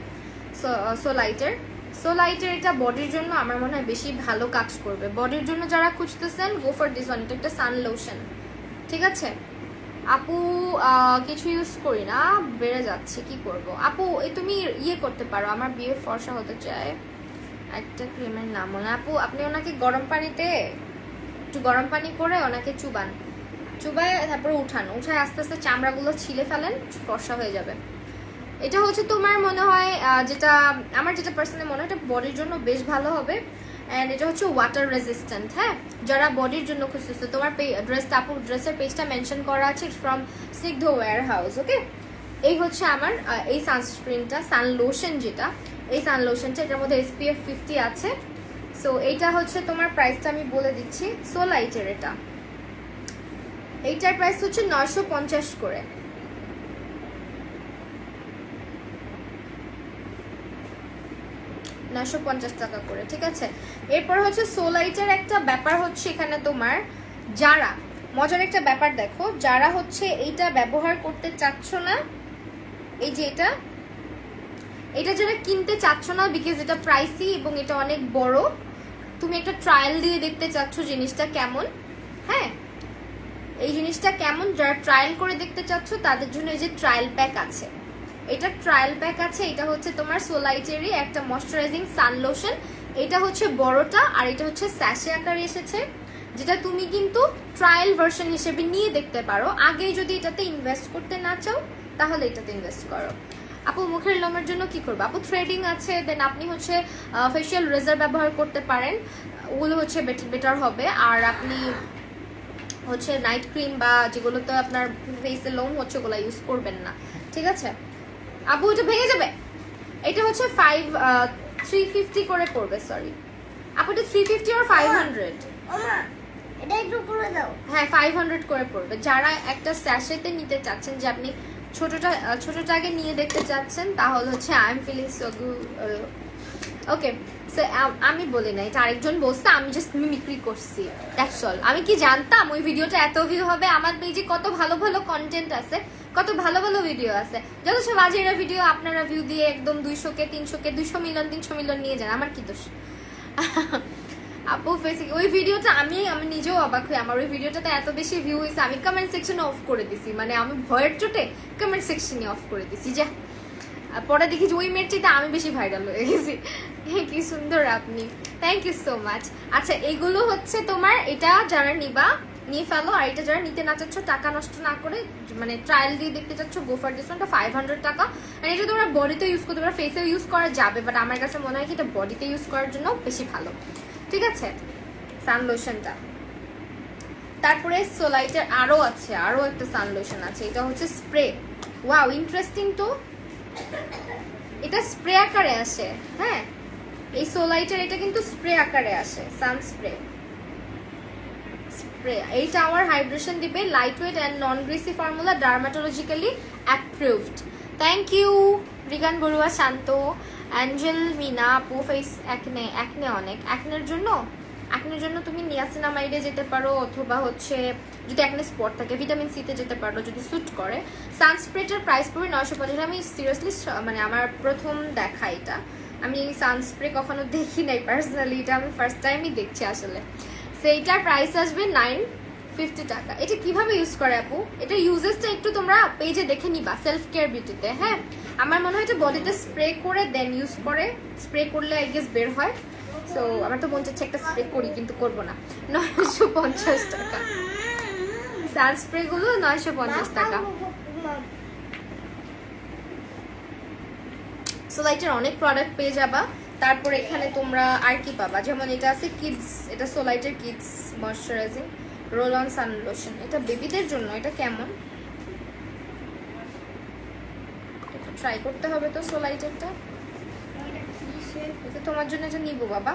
সোলাইটের এটা বডির জন্য আমার মনে হয় বেশি ভালো কাজ করবে। বডির জন্য যারা খুঁজতেছেন গো ফর দিস ওয়ান। এটা একটা সানলোশন, ঠিক আছে আপু। কিছু ইউজ করি না, বেড়ে যাচ্ছে, কি করব আপু? তুমি ইয়ে করতে পারো, আমার বিয়ে ফর্সা হতে চায়, একটা ক্রিমের নাম মনে আপু, আপনি ওনাকে গরম পানিতে একটু গরম পানি করে ওনাকে চুবায় তারপরে উঠায় আস্তে আস্তে চামড়াগুলো ছিলে ফেলেন, ফর্সা হয়ে যাবে। এটা হচ্ছে তোমার মনে হয় যেটা আমার যেটা পার্সোনালি মনে হয় এটা বডির জন্য বেশ ভালো হবে। অ্যান্ড এটা হচ্ছে ওয়াটার রেজিস্ট্যান্ট। হ্যাঁ, যারা বডির জন্য খুঁজতেছে, তোমার ড্রেসের পেজটা মেনশন করা আছে ফ্রম স্নিগ্ধ ওয়্যার হাউস। ওকে, এই হচ্ছে আমার এই সানস্ক্রিনটা, সানলোশন যেটা, এই সানলোশনটা, এটার মধ্যে SPF 50 আছে। সো এইটা হচ্ছে তোমার প্রাইসটা আমি বলে দিচ্ছি। সোলাইটের এইটার প্রাইস হচ্ছে 950 করে। 950 টাকা করে, ঠিক আছে। এরপর হচ্ছে সোলাইটের একটা ব্যাপার হচ্ছে এখানে তোমার, যারা মজার একটা ব্যাপার দেখো, যারা হচ্ছে এইটা ব্যবহার করতে চাচ্ছ না, এই যে এটা যারা কিনতে চাচ্ছ না বিকজ এটা প্রাইসি এবং এটা অনেক বড়, তুমি একটা ট্রায়াল দিয়ে দেখতে চাচ্ছ জিনিসটা কেমন। হ্যাঁ, এই জিনিসটা কেমন, যারা ট্রায়াল করে দেখতে চাচ্ছ তাদের জন্য এই যে ট্রায়াল প্যাক আছে, এটা ট্রায়াল প্যাক আছে। এটা হচ্ছে তোমার সোলাইটেরই একটা ময়শ্চারাইজিং সানলোশন। এটা হচ্ছে বড়টা আর এটা হচ্ছে স্যাশে আকারে এসেছে, যেটা তুমি কিন্তু ট্রায়াল ভার্সন হিসেবে নিয়ে দেখতে পারো। আগে যদি এটাতে ইনভেস্ট করতে না চাও তাহলে এটাতে ইনভেস্ট করো। আপু মুখের লোমের জন্য কি করবো আপু? থ্রেডিং আছে, দেন আপনি হচ্ছে ফেশিয়াল রেজার ব্যবহার করতে পারেন, ওগুলো হচ্ছে বেটার হবে। আর আপনি হচ্ছে নাইট ক্রিম বা যেগুলোতে আপনার ফেসে লোম হচ্ছে ওগুলো ইউজ করবেন না, ঠিক আছে আপু? এটা ভেঙে যাবে। এটা হচ্ছে 350 করে পড়বে, সরি আপু, এটা 350 আর 500। এটা একটু করে দাও। হ্যাঁ, 500 করে পড়বে। যারা একটা স্যাশেতে নিতে চাচ্ছেন, যে আপনি ছোটটাকে নিয়ে দেখতে চাচ্ছেন, তাহলে হচ্ছে I am feeling so good. Okay, আমি বলি না, এটা আরেকজন বলছে, আমি জাস্ট মিমিক্রি করছি, দ্যাটস অল। আমি কি জানতাম ওই ভিডিওটা এত ভিউ হবে? আমার পেজে কত ভালো ভালো কন্টেন্ট আছে, কত ভালো ভালো ভিডিও আছে, যত সব বাজেরা ভিডিও আপনারা ভিউ দিয়ে একদম 200কে 300কে 200 মিলিয়ন 300 মিলিয়ন নিয়ে যান, আমার কি দোষ? আপু ফেসে ওই ভিডিওটা আমি নিজেও অবাক হই, আমার ওই ভিডিওটাতে এত বেশি ভিউ হয়েছে, আমি কমেন্ট সেকশনে অফ করে দিছি, মানে আমি ভয়ের চোটে কমেন্ট সেকশনে অফ করে দিছি। যা পরে দেখি যে ওই মেয়ের চাইতে আমি বেশি ভাইরাল হয়ে গেছি। কি সুন্দর আপনি, থ্যাংক ইউ সো মাচ। আচ্ছা, এগুলো হচ্ছে তোমার, এটা যারা নিয়ে ফেলো। আর এটা যারা নিতে না চাচ্ছ, টাকা নষ্ট না করে মানে ট্রায়াল দিয়ে দেখতে চাচ্ছ, গো ফর দিস ওয়ানটা 500 টাকা। আর এটা তোমরা বডিতে ইউজ করতে পারো, ফেসেও ইউজ করা যাবে, বাট আমার কাছে মনে হয় কি এটা বডিতে ইউজ করার জন্য বেশি ভালো, ঠিক আছে সানলোশনটা। তারপরে সোলাইটের আরো একটা সানলোশন আছে, এটা হচ্ছে স্প্রে। ওয়াও, ইন্টারেস্টিং তো, এটা স্প্রে আকারে আসে। হ্যাঁ, এই সোলাইটের এটা কিন্তু স্প্রে আকারে আসে, সানস্প্রে স্প্রে। এইটা আমার হাইড্রেশন দিবে, light weight and non greasy formula, dermatologically approved. Thank you Rigan Barua, Shanto, Angel, Mina আপু। ফেস অ্যাকনে অনেক, অ্যাকনের জন্য তুমি নিয়াসিনামাইডে যেতে পারো, অথবা হচ্ছে যদি অ্যাকনে স্পট থাকে ভিটামিন সিতে যেতে পারো যদি স্যুট করে। সানস্প্রেটার প্রাইস পড়বে 950। আমি সিরিয়াসলি মানে আমার প্রথম দেখা এটা, আমি সানস্প্রে কখনো দেখি নাই পার্সোনালি, এটা আমি ফার্স্ট টাইমই দেখছি আসলে। সেইটার প্রাইস আসবে 950 টাকা। এটা কিভাবে ইউজ করে আপু? এটা ইউজেসটা একটু তোমরা পেজে দেখে নিবা, সেলফ কেয়ার বিউটিতে। হ্যাঁ, আমার মনে হয় এটা বডিতে স্প্রে করে দেন ইউজ করে, স্প্রে করলে আই গেস বের হয়। সো আমার তো মন চাচ্ছে একটা স্প্রে করি, কিন্তু করবো না। 950 টাকা সানস্প্রে গুলো, 950 টাকা। সোলাইটের অনেক প্রোডাক্ট পেয়ে যাবা। তারপরে এখানে তোমরা আর কি পাবা, যেমন এটা আছে কিডস, এটা সোলাইটের kids moisturizing roll on sun lotion, এটা বেবিদের জন্য। এটা কেমন, ট্রাই করতে হবে তো সোলাইটেরটা। এটা তোমার জন্য এটা নিবো বাবা,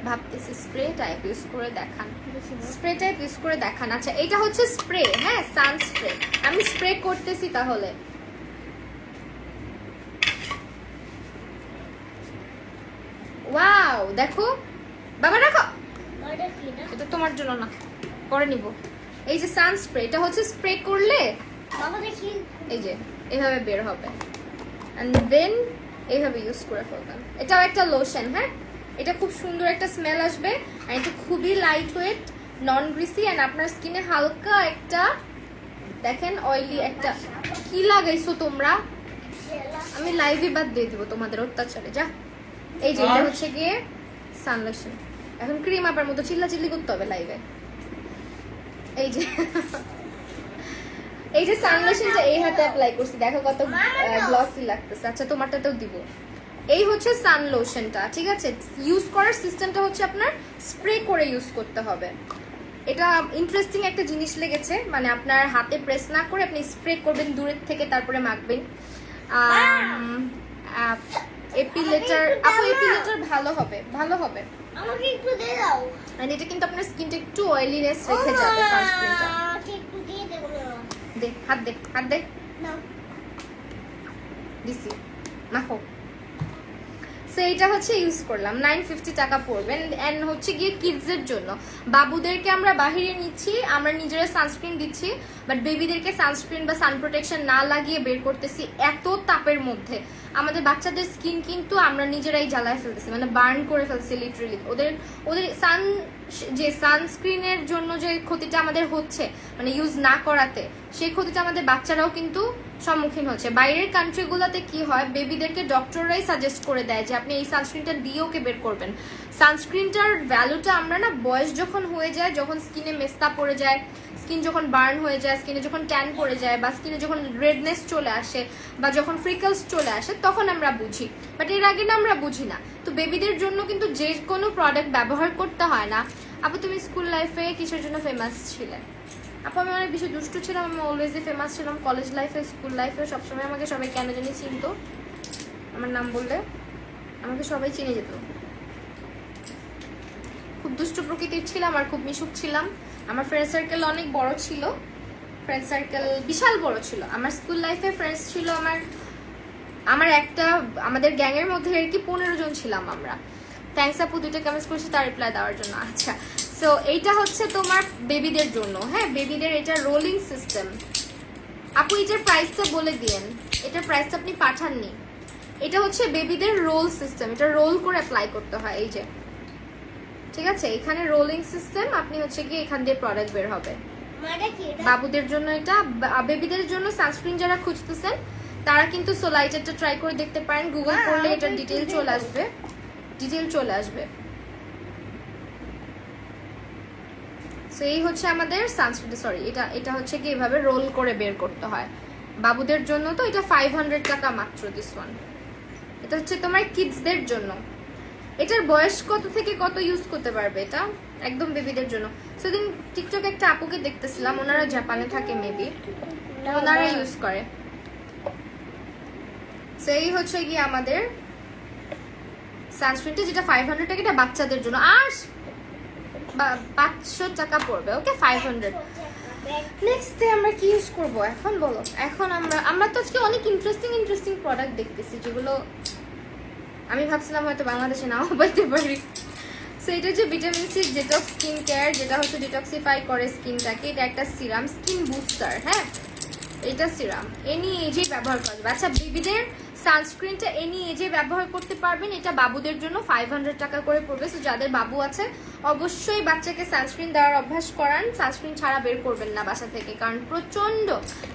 ভাবতেছি স্প্রে টাইপ ইউজ করে দেখান। আচ্ছা, এটা হচ্ছে স্প্রে। হ্যাঁ, সানস্প্রে। আমি স্প্রে করতেছি তাহলে। ওয়াও, দেখো বাবা, রাখো। এটা এটা তোমার জন্য না, পরে নিব। এই যে সান স্প্রে, এটা হচ্ছে স্প্রে করলে বাবা দেখি এই যে এভাবে বের হবে, এন্ড দেন এইভাবে ইউজ করে ফেলবেন। এটাও একটা লোশন, হ্যাঁ, এটা খুব সুন্দর একটা স্মেল আসবে, আর এটা খুবই light weight, non greasy, and আপনার স্কিনে হালকা একটা দেখেন অয়েলি একটা কি লাগাইছো তোমরা, আমি লাইভে বাদ দিয়ে দিব তোমাদের অত্যাচারে। যা, এই যে এটা হচ্ছে গিয়ে সান লোশন। এখন ক্রিম আপার মতো চিল্লাচিল্লি করতে হবে লাইভে। এই যে এই যে সান লোশনটা এই হাতে অ্যাপ্লাই করছি, দেখো কত গ্লসি লাগতেছে। আচ্ছা তোমারটাতেও দিব। এই হচ্ছে সান লোশনটা, ঠিক আছে। ইউজ করার সিস্টেমটা হচ্ছে আপনার স্প্রে করে ইউজ করতে হবে। এটা ইন্টারেস্টিং একটা জিনিস লেগেছে, মানে আপনার হাতে প্রেস না করে আপনি স্প্রে করবেন দূরের থেকে, তারপরে মাখবেন। এপিলেটার, আপু এপিলেটার ভালো হবে, ভালো হবে। আমাকে একটু দিয়ে দাও। আর এটা কিন্তু আপনার স্কিনটা একটু অয়েলিনেস রেখে যাবে সানস্ক্রিনটা। আমাকে একটু দিয়ে দেবো না। দে, হাত দে, হাত দে, নাও। দিছি, মাখো। সো এটা হচ্ছে ইউজ করলাম, 950 টাকা পড়বেন। এন্ড হচ্ছে গিয়ে কিডস এর জন্য, বাবুদেরকে আমরা বাহিরে নিচ্ছি, আমরা নিজেরা সানস্ক্রিন দিচ্ছি, বাট বেবিদেরকে সানস্ক্রিন বা সান প্রোটেকশন না লাগিয়ে বের করতেছি এত তাপের মধ্যে। আমাদের বাচ্চাদের স্কিন কিন্তু আমরা নিজেরাই জ্বালায় ফেলতেছি, মানে বার্ন করে ফেলছি লিটারেলি। ওদের ওদের সান যে সানস্ক্রিনের জন্য যে ক্ষতিটা আমাদের হচ্ছে, মানে ইউজ না করাতে, সেই ক্ষতিটা আমাদের বাচ্চারাও কিন্তু সম্মুখীন হচ্ছে। বাইরের কান্ট্রিগুলোতে কি হয়, বেবিদেরকে ডক্টররাই সাজেস্ট করে দেয় যে আপনি এই সানস্ক্রিনটা দিয়ে ওকে বের করবেন। সানস্ক্রিনটার ভ্যালুটা আমরা না বয়স যখন হয়ে যায়, যখন স্কিনে মেস্তা পড়ে যায়, স্কিন যখন বার্ন হয়ে যায়, স্কিনে যখন ট্যান পড়ে যায়, বা স্কিনে যখন রেডনেস চলে আসে, বা যখন ফ্রিকলস চলে আসে, তখন আমরা বুঝি, বাট এর আগে না আমরা বুঝি না। তো বেবিদের জন্য কিন্তু যে কোনো প্রোডাক্ট ব্যবহার করতে হয় না। আপু তুমি স্কুল লাইফে কিসের জন্য ফেমাস ছিলে? আপু আমি অনেক বেশি দুষ্টু ছিলাম, আমি অলওয়েজই ফেমাস ছিলাম। কলেজ লাইফে, স্কুল লাইফে সবসময় আমাকে সবাই কেন জানি চিনতো, আমার নাম বললে আমাকে সবাই চিনে যেত। খুব দুষ্টু প্রকৃতির ছিলাম আর খুব মিশুক ছিলাম। আমার ফ্রেন্ড সার্কেল অনেক বড় ছিল, ফ্রেন্ড সার্কেল বিশাল বড় ছিল। আমার স্কুল লাইফে ফ্রেন্ডস ছিল আমার একটা, আমাদের গ্যাংয়ের মধ্যে আর কি 15 জন ছিলাম আমরা। থ্যাংকস আপু, 2টা কমেন্টস করেছি তার রিপ্লাই দেওয়ার জন্য। আচ্ছা, সো এইটা হচ্ছে তোমার বেবিদের জন্য, হ্যাঁ, বেবিদের এটা রোলিং সিস্টেম। আপু এটার প্রাইসটা বলে দিয়েন, এটার প্রাইসটা আপনি পাঠাননি। এটা হচ্ছে বেবিদের রোল সিস্টেম, এটা রোল করে অ্যাপ্লাই করতে হয়, এই যে, ঠিক আছে। এখানে রোলিং সিস্টেম, আপনি হচ্ছে কি এখান দিয়ে প্রোডাক্ট বের হবে। মানে কি এটা? বাবুদের জন্য এটা, বেবিদের জন্য সানস্ক্রিন যারা খুঁজতেছেন তারা কিন্তু সোলাইটেরটা ট্রাই করে দেখতে পারেন। গুগল করলে এটার ডিটেইল চলে আসবে, ডিটেইল চলে আসবে। সো এই হচ্ছে আমাদের সানস্ক্রিন, সরি এটা হচ্ছে কি এভাবে রোল করে বের করতে হয় বাবুদের জন্য। তো এটা 500 টাকা মাত্র, দিস ওয়ান। এটা হচ্ছে তোমার কিডসদের জন্য। এটার বয়স কত থেকে কত ইউজ করতে পারবে, এটা একদম বেবিদের জন্য। সেদিন টিকটকে একটা আপুকে দেখতেছিলাম, ওনারা জাপানে থাকে মেবি, ওনারা ইউজ করে। সেই হচ্ছে গিয়ে আমাদের সানস্ক্রিনটা, যেটা 500 টাকা, এটা বাচ্চাদের জন্য। আর 500 টাকা পড়বে, ওকে, 500। নেক্সট ডে আমরা কি ইউজ করব এখন বলো? এখন আমরা তো আজকে অনেক ইন্টারেস্টিং প্রোডাক্ট দেখতেছি, যেগুলো আমি ভাবছিলাম হয়তো বাংলাদেশে নাও পাইতে পারি। সো এটা হচ্ছে vitamin C detox skin care, যেটা হচ্ছে ডিটক্সিফাই করে স্কিনটাকে। এটা একটা সিরাম, স্কিন বুস্টার, হ্যাঁ, এটা সিরাম এনি এজে ব্যবহার করা যাবে। আচ্ছা, বেবিদের সানস্ক্রিনটা এনি এজে ব্যবহার করতে পারবেন। এটা বাবুদের জন্য 500 টাকা করে পড়বে। সো যাদের বাবু আছে অবশ্যই বাচ্চাকে সানস্ক্রিন দেওয়ার অভ্যাস করান। সানস্ক্রিন ছাড়া বের করবেন না বাসা থেকে, কারণ প্রচন্ড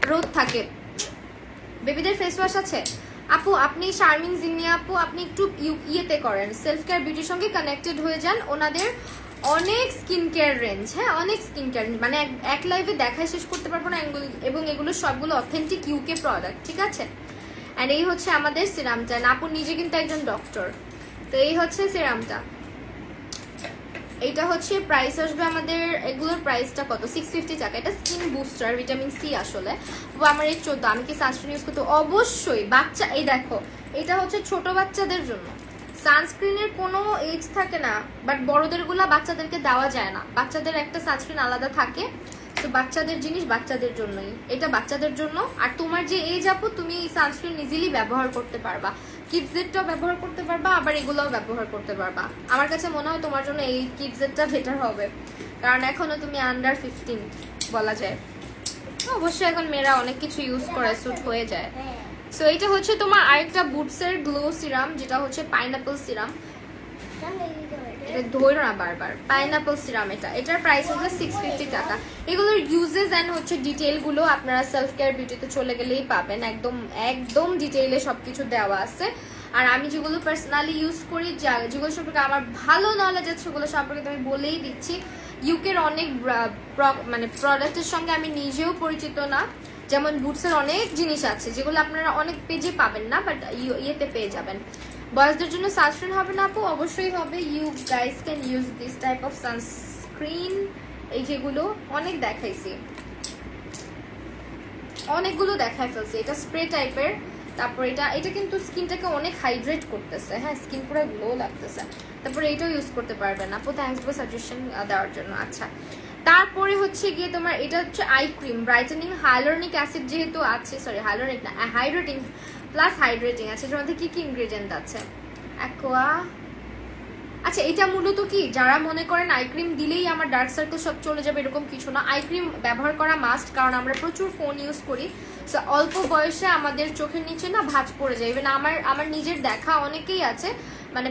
রোদ থাকে। বেবিদের ফেস ওয়াশ আছে আপু, আপনি শারমিন জিনিয়া আপু, আপনি একটু ইয়েতে করেন, সেলফ কেয়ার বিউটির সঙ্গে কানেক্টেড হয়ে যান। ওনাদের অনেক স্কিন কেয়ার রেঞ্জ, হ্যাঁ, অনেক স্কিন কেয়ার, মানে এক লাইভে দেখায় শেষ করতে পারবো না। এবং এগুলো সবগুলো অথেন্টিক ইউকে প্রোডাক্ট, ঠিক আছে। অ্যান্ড এই হচ্ছে আমাদের সিরামটা, আপু নিজে কিন্তু একজন ডক্টর। তো এই হচ্ছে সিরামটা, এইটা হচ্ছে প্রাইস আসবে আমাদের, এগুলোর প্রাইসটা কত, 650 টাকা। এটা স্কিন বুস্টার, ভিটামিন সি আসলে। আমার এই 14, আমি কি সানস্ক্রিন ইউজ করতে? অবশ্যই বাচ্চা, এই দেখো, এটা হচ্ছে ছোট বাচ্চাদের জন্য। সানস্ক্রিনের কোনো এজ থাকে না, বাট বড়দের গুলা বাচ্চাদেরকে দেওয়া যায় না, বাচ্চাদের একটা সানস্ক্রিন আলাদা থাকে। তো বাচ্চাদের জিনিস বাচ্চাদের জন্যই, এটা বাচ্চাদের জন্য। আর তোমার যে এজ আপু, তুমি এই সানস্ক্রিন ইজিলি ব্যবহার করতে পারবা, কিডসেরটাও ব্যবহার করতে পারবা, আবার এগুলোও ব্যবহার করতে পারবা। আমার কাছে মনে হয় তোমার জন্য এই কিডসেরটা বেটার হবে, কারণ এখনো তুমি আন্ডার 15 বলা যায়। অবশ্যই এখন মেয়েরা অনেক কিছু ইউজ করে, স্যুট হয়ে যায়। হ্যাঁ সো এটা হচ্ছে তোমার আরেকটা বুটসের গ্লো সিরাম, যেটা হচ্ছে পাইনাপল সিরাম। সামনে দিতে হবে এটা ধরো না বারবার, পাইনাপল সিরাম। এটার প্রাইস হচ্ছে 650 টাকা। এগুলোর ইউজেস এন্ড হচ্ছে ডিটেইল গুলো আপনারা সেলফ কেয়ার বিউটিতে চলে গেলেই পাবেন, একদম একদম ডিটেইলে সবকিছু দেওয়া আছে। আর আমি যেগুলো পার্সোনালি ইউজ করি, যেগুলো সম্পর্কে আমার ভালো নলেজ আছে, সেগুলো সম্পর্কে আমি বলেই দিচ্ছি। ইউকের অনেক মানে প্রোডাক্টের সঙ্গে আমি নিজেও পরিচিত না, যেমন বুটসের অনেক জিনিস আছে যেগুলো আপনারা অনেক পেজে পাবেন না, বাট ইয়েতে পেয়ে যাবেন। বয়সদের জন্য সানস্ক্রিন হবে না আপু? অবশ্যই হবে। You guys can use this type of sunscreen. এই যেগুলো অনেক দেখাইছি, অনেকগুলো দেখাই ফেলছি। এটা স্প্রে টাইপের, তারপর এটা কিন্তু স্কিনটাকে অনেক হাইড্রেট করতেছে, হ্যাঁ, স্কিন পুরো গ্লো লাগতেছে। তারপরে এটাও ইউজ করতে পারবেন আপু, থ্যাঙ্কস ফর সাজেশন দেওয়ার জন্য। আচ্ছা, তারপরে হচ্ছে গিয়ে তোমার এটা হচ্ছে আই ক্রিম, ব্রাইটেনিং হাইলোরিক অ্যাসিড যেহেতু আছে, সরি হাইলোরিক না, হাইড্রেটিং প্লাস হাইড্রেটিং আছে। এটার মধ্যে কি কি ইনগ্রেডিয়েন্ট আছে? অ্যাকোয়া। আচ্ছা, এটা মূলত কি, যারা মনে করেন আই ক্রিম দিলেই আমার ডার্ক সার্কেল সব চলে যাবে, এরকম কিছু না। আই ক্রিম ব্যবহার করা মাস্ট, কারণ আমরা প্রচুর ফোন ইউজ করি। সো অল্প বয়সে আমাদের চোখের নিচে না ভাঁজ পড়ে যায়। ইভেন আমার নিজের দেখা অনেকেই আছে, মানে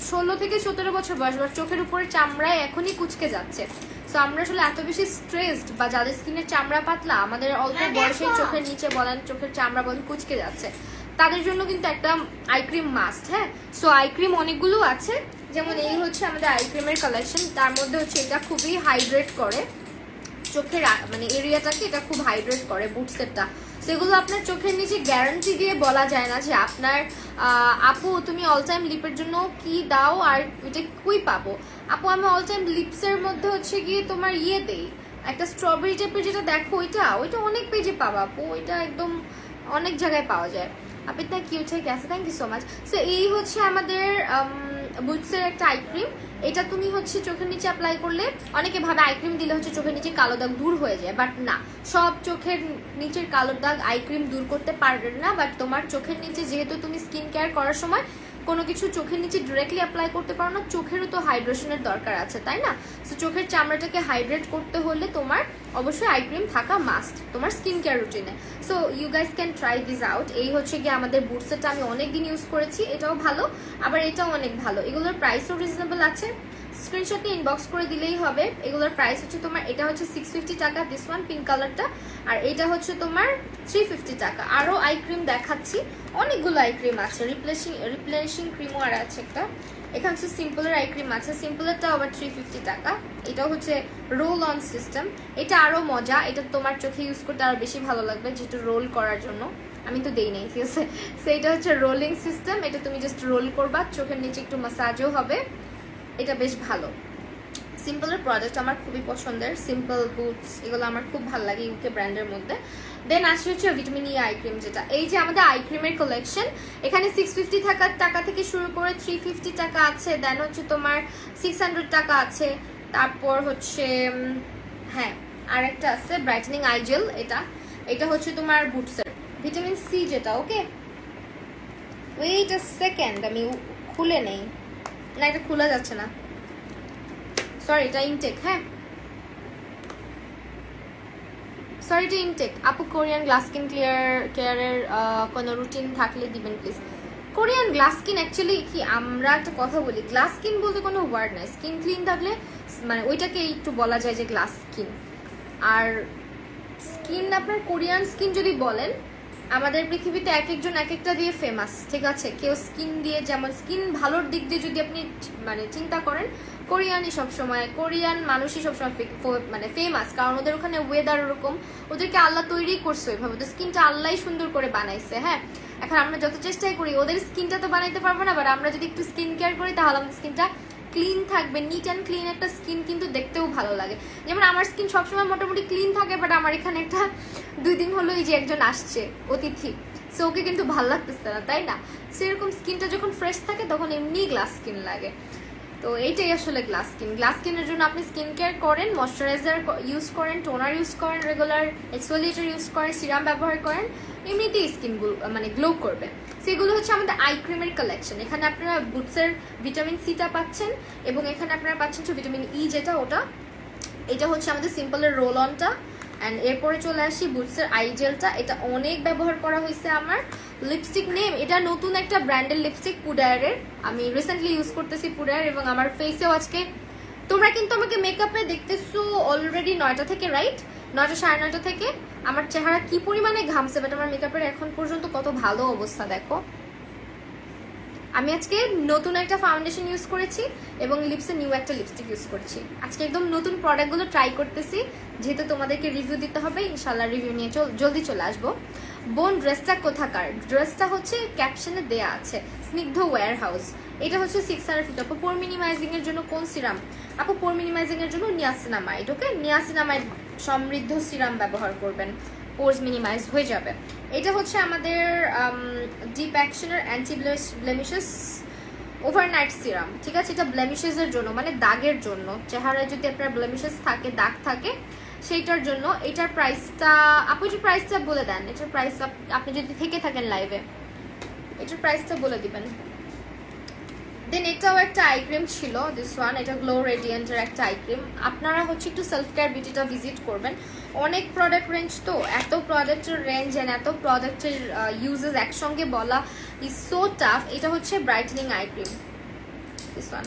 16 থেকে 17 বছর বয়স, বা চোখের উপরে চামড়ায় এখনই কুচকে যাচ্ছে। সো আমরা আসলে এত বেশি স্ট্রেসড, বা যাদের স্কিনের চামড়া পাতলা, আমাদের অল্প বয়সে চোখের নিচে বলেন, চোখের চামড়া বলেন কুচকে যাচ্ছে, তাদের জন্য কিন্তু একটা আই ক্রিম মাস্ট। হ্যাঁ, সো আই ক্রিম অনেকগুলো আছে, যেমন এই হচ্ছে আমাদের আই ক্রিমের কালেকশন। তার মধ্যে হচ্ছে এটা খুবই হাইড্রেট করে চোখের মানে এরিয়াটাকে, এটা খুব হাইড্রেট করে বুটসেরটা। সেগুলো আপনার চোখের নিচে গ্যারান্টি দিয়ে বলা যায় না যে আপনার আপু তুমি অল টাইম লিপের জন্য কি দাও আর এটা কুই পাবো। আপু আমি অল টাইম লিপসের মধ্যে হচ্ছে গিয়ে তোমার ইয়ে দেই, একটা স্ট্রবেরি টাইপের, যেটা দেখো ওইটা অনেক পেজে পাবা আপু, ওইটা একদম অনেক জায়গায় পাওয়া যায়। আপনি তা কিউট হয়ে গেছে, thank you so much. So এই হচ্ছে আমাদের বুটসের একটা আই ক্রিম। এটা তুমি হচ্ছে চোখের নিচে অ্যাপ্লাই করলে, অনেকে ভাবে আই ক্রিম দিলে হচ্ছে চোখের নিচে কালো দাগ দূর হয়ে যায়, বাট না, সব চোখের নিচের কালো দাগ আই ক্রিম দূর করতে পারবে না। বাট তোমার চোখের নিচে যেহেতু তুমি স্কিন কেয়ার করার সময় কোনো কিছু চোখের নিচে ডিরেক্টলি অ্যাপ্লাই করতে পারো না, চোখেরও তো হাইড্রেশনের দরকার আছে, তাই না? সো চোখের চামড়াটাকে হাইড্রেট করতে হলে তোমার অবশ্যই আই ক্রিম থাকা মাস্ট তোমার স্কিন কেয়ার রুটিনে। So you guys can try this out. এই হচ্ছে গিয়ে আমাদের বুটসেটটা, আমি অনেকদিন ইউজ করেছি, এটাও ভালো, আবার এটাও অনেক ভালো। এগুলোর প্রাইসও রিজনেবল আছে, স্ক্রিনশট নিয়ে ইনবক্স করে দিলেই হবে। এগুলোর প্রাইস হচ্ছে তোমার, এটা হচ্ছে 650 টাকা, দিস ওয়ান পিঙ্ক কালারটা, আর এটা হচ্ছে তোমার 350 টাকা। আরও আই ক্রিম দেখাচ্ছি, অনেকগুলো আই ক্রিম আছে, রিপ্লেনিশিং ক্রিমও আর আছে একটা। এখানে হচ্ছে সিম্পলের আই ক্রিম আছে, সিম্পলেরটা আবার 350 টাকা। এটাও হচ্ছে রোল অন সিস্টেম, এটা আরও মজা, এটা তোমার চোখে ইউজ করতে আরও বেশি ভালো লাগবে, যেটা রোল করার জন্য। আমি তো দেই নাই, ঠিক আছে? সো এটা হচ্ছে রোলিং সিস্টেম, এটা তুমি জাস্ট রোল করবা, চোখের নিচে একটু মাসাজও হবে, এটা বেশ ভালো। সিম্পলের প্রোডাক্ট আমার খুবই পছন্দের, সিম্পল বুটস এগুলো আমার খুব ভালো লাগে ইউকে ব্র্যান্ডের মধ্যে। দেন আসছে হচ্ছে ভিটামিন ই আই ক্রিম, যেটা এই যে আমাদের আই ক্রিমের কালেকশন, এখানে 650 টাকা থেকে শুরু করে 350 টাকা আছে, দেন হচ্ছে তোমার 600 টাকা আছে, তারপর হচ্ছে হ্যাঁ আর একটা আছে ব্রাইটেনিং আই জেল, এটা হচ্ছে তোমার বুটসের ভিটামিন সি যেটা। ওকে ওয়েট আ সেকেন্ড, আমি খুলে নেই, না এটা খোলা যাচ্ছে না, সরি এটা ইনটেক। হ্যাঁ সরি এটা ইনটেক। আপু কোরিয়ান গ্লাস স্কিন কেয়ারের কোনো রুটিন থাকলে দিবেন please. Korean glass skin actually কি, আমরা একটা কথা বলি, গ্লাস স্কিন বলতে কোনো ওয়ার্ড নাই, স্কিন ক্লিন থাকলে মানে ওইটাকে একটু বলা যায় যে গ্লাস স্কিন। আর স্কিন আপনার কোরিয়ান স্কিন যদি বলেন, আমাদের পৃথিবীতে এক একজন এক একটা দিয়ে ফেমাস, ঠিক আছে? কেউ স্কিন দিয়ে, যেমন স্কিন ভালোর দিক দিয়ে যদি আপনি মানে চিন্তা করেন, কোরিয়ানই সবসময়, কোরিয়ান মানুষই সবসময় মানে ফেমাস, কারণ ওদের ওখানে ওয়েদার ওরকম, ওদেরকে আল্লাহ তৈরি করছে ওইভাবে, ওদের স্কিনটা আল্লাহ সুন্দর করে বানাইছে। হ্যাঁ, এখন আমরা যত চেষ্টাই করি ওদের স্কিনটা তো বানাইতে পারবো না, বাট আমরা যদি একটু স্কিন কেয়ার করি তাহলে আমাদের স্কিনটা ক্লিন থাকবে, নিট অ্যান্ড ক্লিন একটা স্কিন কিন্তু দেখতেও ভালো লাগে। যেমন আমার স্কিন সবসময় মোটামুটি ক্লিন থাকে, বাট আমার এখানে একটা 2 দিন হলো এই যে একজন আসছে অতিথি, সো ওকে কিন্তু ভালো লাগতেছে না, তাই না? সেরকম স্কিনটা যখন ফ্রেশ থাকে তখন এমনি গ্লাস স্কিন লাগে। তো এইটাই আসলে গ্লাস স্কিনের জন্য আপনি স্কিন কেয়ার করেন, ময়শ্চারাইজার ইউজ করেন, টোনার ইউজ করেন, রেগুলার এক্সফোলিয়েটর ইউজ করেন, সিরাম ব্যবহার করেন, এমনিতেই স্কিন মানে গ্লো করবে। সেগুলো হচ্ছে আমাদের আই ক্রিমের কালেকশন। এখানে আপনারা বুটসের ভিটামিন সিটা পাচ্ছেন এবং এখানে আপনারা পাচ্ছেন ভিটামিন ই যেটা ওটা। এটা হচ্ছে আমাদের সিম্পলের রোল অনটা। অ্যান্ড এরপরে চলে আসি বুটসের আই জেলটা। এটা অনেক ব্যবহার করা হয়েছে আমার। লিপস্টিক নেম, এটা নতুন একটা ব্র্যান্ডের লিপস্টিক পুডায়ারের, আমি রিসেন্টলি ইউজ করতেছি পুডায়ার, এবং আমার ফেসেও আজকে তোমরা কিন্তু আমাকে মেকআপে দেখতেছো অলরেডি 9টা থেকে, রাইট? 9টা 9:30 থেকে। আমার চেহারা কি পরিমাণে ঘামছে, বাট আমার মেকআপের এখন পর্যন্ত কত ভালো অবস্থা দেখো। আমি আজকে নতুন একটা ফাউন্ডেশন ইউজ করেছি এবং লিপসে নিউ একটা লিপস্টিক ইউজ করছি। আজকে একদম নতুন প্রোডাক্টগুলো ট্রাই করতেছি, যেহেতু তোমাদেরকে রিভিউ দিতে হবে। ইনশাল্লাহ রিভিউ নিয়ে জলদি চলে আসবো। বোন ড্রেসটা কোথাকার? ড্রেসটা হচ্ছে ক্যাপশনে দেয়া আছে, স্নিগ্ধ ওয়্যার হাউস। এটা হচ্ছে 650। আপু পোর মিনিমাইজিং এর জন্য কোন সিরাম? আপু পোর মিনিমাইজিং এর জন্য নিয়াসিনামাইড। ওকে, নিয়াসিনামাইড সমৃদ্ধ সিরাম ব্যবহার করবেন, পোর্স মিনিমাইজ হয়ে যাবে। এটা হচ্ছে আমাদের ডিপ অ্যাকশনের অ্যান্টি ব্লেমিশেস ওভারনাইট সিরাম। ঠিক আছে, এটা ব্লেমিশেসের জন্য, মানে দাগের জন্য। চেহারায় যদি আপনার ব্লেমিশেস থাকে, দাগ থাকে, সেইটার জন্য। এটার প্রাইসটা আপু, এটার প্রাইসটা বলে দেন। এটার প্রাইস আপনি যদি থেকে থাকেন লাইভে, এটার প্রাইসটা বলে দিবেন। দেন এটাও একটা আই ক্রিম ছিল, দিস ওয়ান। এটা গ্লো রেডিয়েন্টের একটা আই ক্রিম। আপনারা হচ্ছে একটু সেলফ কেয়ার বিউটিটা ভিজিট করবেন। অনেক প্রোডাক্ট রেঞ্জ, তো এত প্রোডাক্টের রেঞ্জ অ্যান্ড এত প্রোডাক্টের ইউজেস একসঙ্গে বলা ইজ সো টাফ। এটা হচ্ছে brightening eye cream, this one.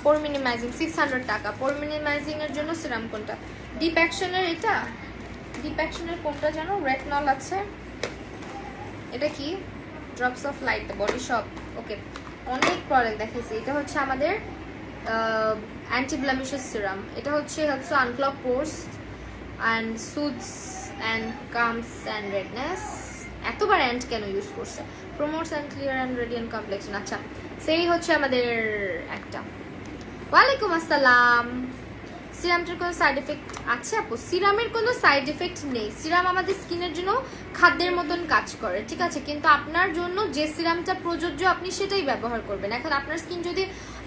Poor minimising 600 টাকা। পোর মিনিমাইজিং এর জন্য সিরাম কোনটা? ডিপ অ্যাকশনের। এটা ডিপ অ্যাকশনের কোনটা জানো? রেটনল আছে। এটা কি? Drops of light, Body Shop. Okay, অনেক প্রোডাক্ট দেখাইছি। এটা হচ্ছে আমাদের অ্যান্টি ব্লেমিশেস সিরাম। এটা হচ্ছে helps unclog pores and soothes and calms and redness. এতবার অ্যান্ড কেন ইউজ করছে? Promotes and clear and radiant complexion. আচ্ছা, সেই হচ্ছে আমাদের একটা। ওয়ালাইকুম আসসালাম। সিরামটার কোনো সাইড এফেক্ট আছে আপু? সিরামের কোনো সাইড এফেক্ট নেই। সিরাম আমাদের স্কিনের জন্য খাদ্যের মতন কাজ করে, ঠিক আছে? কিন্তু আপনার জন্য যে সিরামটা প্রযোজ্য আপনি সেটাই ব্যবহার করবেন। এখন আপনার স্কিন যদি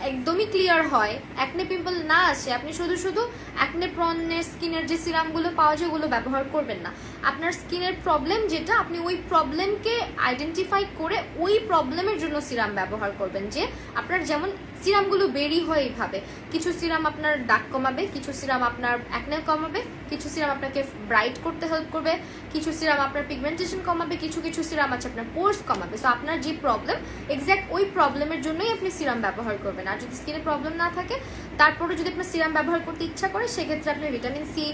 একদমই ক্লিয়ার হয়, অ্যাকনে পিম্পল না আসে, আপনি শুধু শুধু অ্যাকনে প্রনের স্কিনের যে সিরামগুলো পাওয়া যায় ওগুলো ব্যবহার করবেন না। আপনার স্কিনের প্রবলেম যেটা, আপনি ওই প্রবলেমকে আইডেন্টিফাই করে ওই প্রবলেমের জন্য সিরাম ব্যবহার করবেন। যে আপনার যেমন সিরামগুলো বেরি হয় এইভাবে, কিছু সিরাম আপনার দাগ কমাবে, কিছু সিরাম আপনার অ্যাকনে কমাবে, কিছু সিরাম আপনাকে ব্রাইট করতে হেল্প করবে, কিছু সিরাম আপনার পিগমেন্টেশন কমাবে, কিছু কিছু সিরাম আছে আপনার পোর্স কমাবে। সো আপনার যে প্রবলেম, এক্স্যাক্ট ওই প্রবলেমের জন্যই আপনি সিরাম ব্যবহার করবেন। আর যদি স্কিনে প্রবলেম না থাকে, তারপরে যদি আপনার সিরাম ব্যবহার করতে ইচ্ছা করে, সেক্ষেত্রে আপনি ভিটামিন সি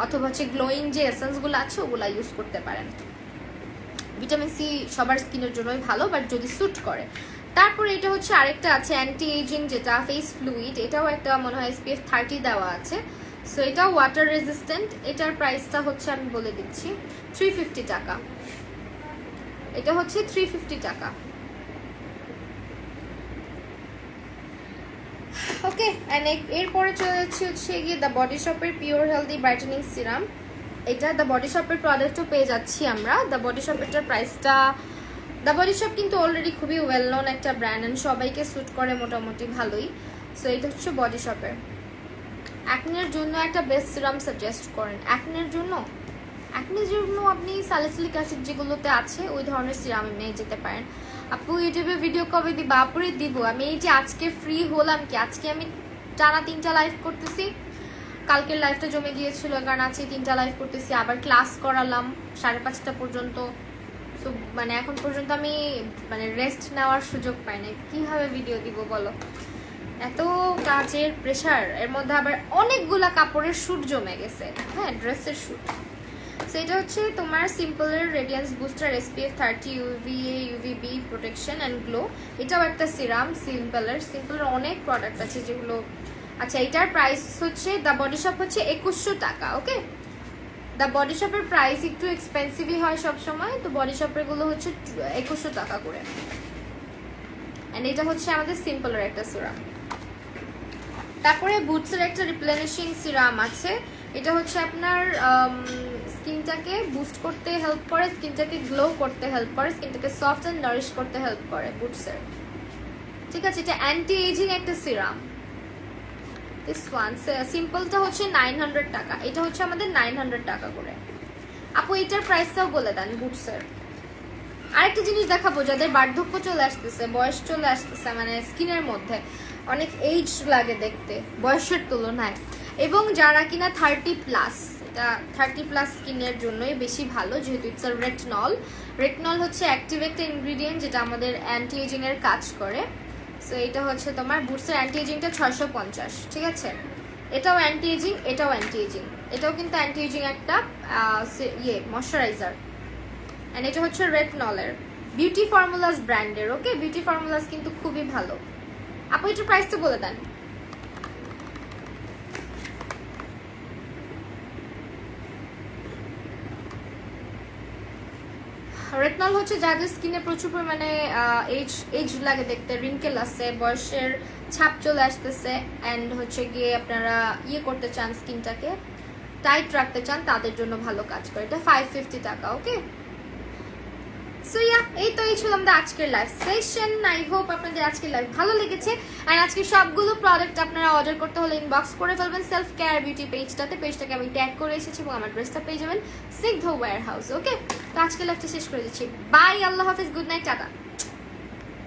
অথবা হচ্ছে গ্লোয়িং যে এসেন্সগুলো আছে ওগুলো ইউজ করতে পারেন। ভিটামিন সি সবার স্কিনের জন্যই ভালো, বাট যদি স্যুট করে। তারপরে এটা হচ্ছে আরেকটা আছে অ্যান্টি এজিং, যেটা ফেস ফ্লুইড। এটাও একটা মনে হয় SPF 30 দেওয়া আছে। সো এটাও ওয়াটার রেজিস্ট্যান্ট। এটার প্রাইসটা হচ্ছে আমি বলে দিচ্ছি 350 টাকা। এটা হচ্ছে 350 টাকা। ওকে, অ্যান্ড এরপরে চলে যাচ্ছি হচ্ছে গিয়ে দ্য বডি শপের পিওর হেলদি ব্রাইটেনিং সিরাম। এটা দ্য বডি শপের প্রোডাক্টও পেয়ে যাচ্ছি আমরা। দ্য বডি শপেরটার প্রাইসটা, দ্য বডি শপ কিন্তু অলরেডি খুবই ওয়েল নোন একটা ব্র্যান্ড অ্যান্ড সবাইকে স্যুট করে মোটামুটি ভালোই। সো এটা হচ্ছে বডি শপের। অ্যাকনের জন্য একটা বেস্ট সিরাম সাজেস্ট করেন। অ্যাকনের জন্য আপনি স্যালিসিলিক অ্যাসিড যেগুলোতে আছে ওই ধরনের সিরাম নিয়ে যেতে পারেন। আপু ইউটিউবে ভিডিও কবে দিবা? আপুরে দিব। আমি এই যে আজকে ফ্রি হলাম, কি আজকে আমি টানা 3টা লাইভ করতেছি। কালকের লাইভটা জমে গিয়েছিল, কারণ আজকে 3টা লাইভ করতেছি। আবার ক্লাস করালাম 5:30 পর্যন্ত। তো মানে এখন পর্যন্ত আমি মানে রেস্ট নেওয়ার সুযোগ পাই না। কিভাবে ভিডিও দিব বলো? এত কাজের প্রেশার, এর মধ্যে আবার অনেকগুলা কাপড়ের শ্যুট জমে গেছে। হ্যাঁ, ড্রেসের শ্যুট। সো এটা হচ্ছে তোমার সিম্পলের radiance booster SPF 30 UVA UVB protection and glow. এটাও একটা সিরাম সিম্পলের অনেক প্রোডাক্ট আছে যেগুলো। আচ্ছা, এটার প্রাইস হচ্ছে দ্য বডি শপ হচ্ছে 2100 টাকা। ওকে, দ্য বডি শপের প্রাইস একটু এক্সপেন্সিভই হয় সবসময়, তো বডি শপের গুলো হচ্ছে 2100 টাকা করে। অ্যান্ড এটা হচ্ছে আমাদের সিম্পলের একটা সিরাম। তারপরে বুটসের একটা রিপ্লেনিশিং সিরাম আছে। এটা হচ্ছে আপনার স্কিনটাকে বুস্ট করতে হেল্প করে, স্কিনটাকে গ্লো করতে হেল্প করে, স্কিনটাকে সফট অ্যান্ড নারিশ করতে হেল্প করে বুটসের। ঠিক আছে, এটা অ্যান্টি এজিং একটা সিরাম। দিস ওয়ান সিম্পলটা হচ্ছে 900 টাকা, এটা হচ্ছে আমাদের 900 টাকা করে। আপু এটার প্রাইসটাও বলে দেন বুটসের। আরেকটা জিনিস দেখাবো, যাদের বার্ধক্য চলে আসতেছে, বয়স চলে আসতেছে, মানে স্কিনের মধ্যে অনেক এইজ লাগে দেখতে বয়সের তুলনায়, এবং যারা কিনা 30+, এটা 30+ স্কিনের জন্যই বেশি ভালো, যেহেতু ইটস আ রেটনল। রেটনল হচ্ছে অ্যাক্টিভ একটা ইনগ্রিডিয়েন্ট যেটা আমাদের অ্যান্টি এজিং এর কাজ করে। সো এটা হচ্ছে তোমার বুটসের অ্যান্টি এজিংটা 650, ঠিক আছে। এটাও অ্যান্টি এজিং, এটাও অ্যান্টি এজিং, এটাও কিন্তু অ্যান্টি এজিং একটা ময়শ্চারাইজার। এন্ড এটা হচ্ছে রেটনলের, বিউটি ফর্মুলাস ব্র্যান্ডের। ওকে, বিউটি ফর্মুলাস কিন্তু খুবই ভালো। আপু এটার প্রাইস তো বলে দেন। রেটনল হচ্ছে যাদের স্কিনে প্রচুর পরিমাণে এজ লাগে দেখতে, রিঙ্কেল আছে, বয়সের ছাপ চলে আসতেছে, অ্যান্ড হচ্ছে গিয়ে আপনারা করতে চান, স্কিনটাকে টাইট রাখতে চান, তাদের জন্য ভালো কাজ করে। এটা 550 টাকা। ওকে, সো এই ছিল আমাদের আজকের লাইভ সেশন। আই হোপ আপনাদের আজকের লাইভ ভালো লেগেছে। আর আজকে সবগুলো প্রোডাক্ট আপনারা অর্ডার করতে হলে ইনবক্স করে ফেলবেন সেলফ কেয়ার বিউটি পেজটাতে। পেজটাকে আমি ট্যাগ করে এসেছি এবং আমার ড্রেসটা পেয়ে যাবেন স্নিগ্ধ ওয়্যার হাউস। ওকে, তো আজকের লাইভটা শেষ করে দিচ্ছি। বাই, আল্লাহ হাফিজ, গুড নাইট, টাটা।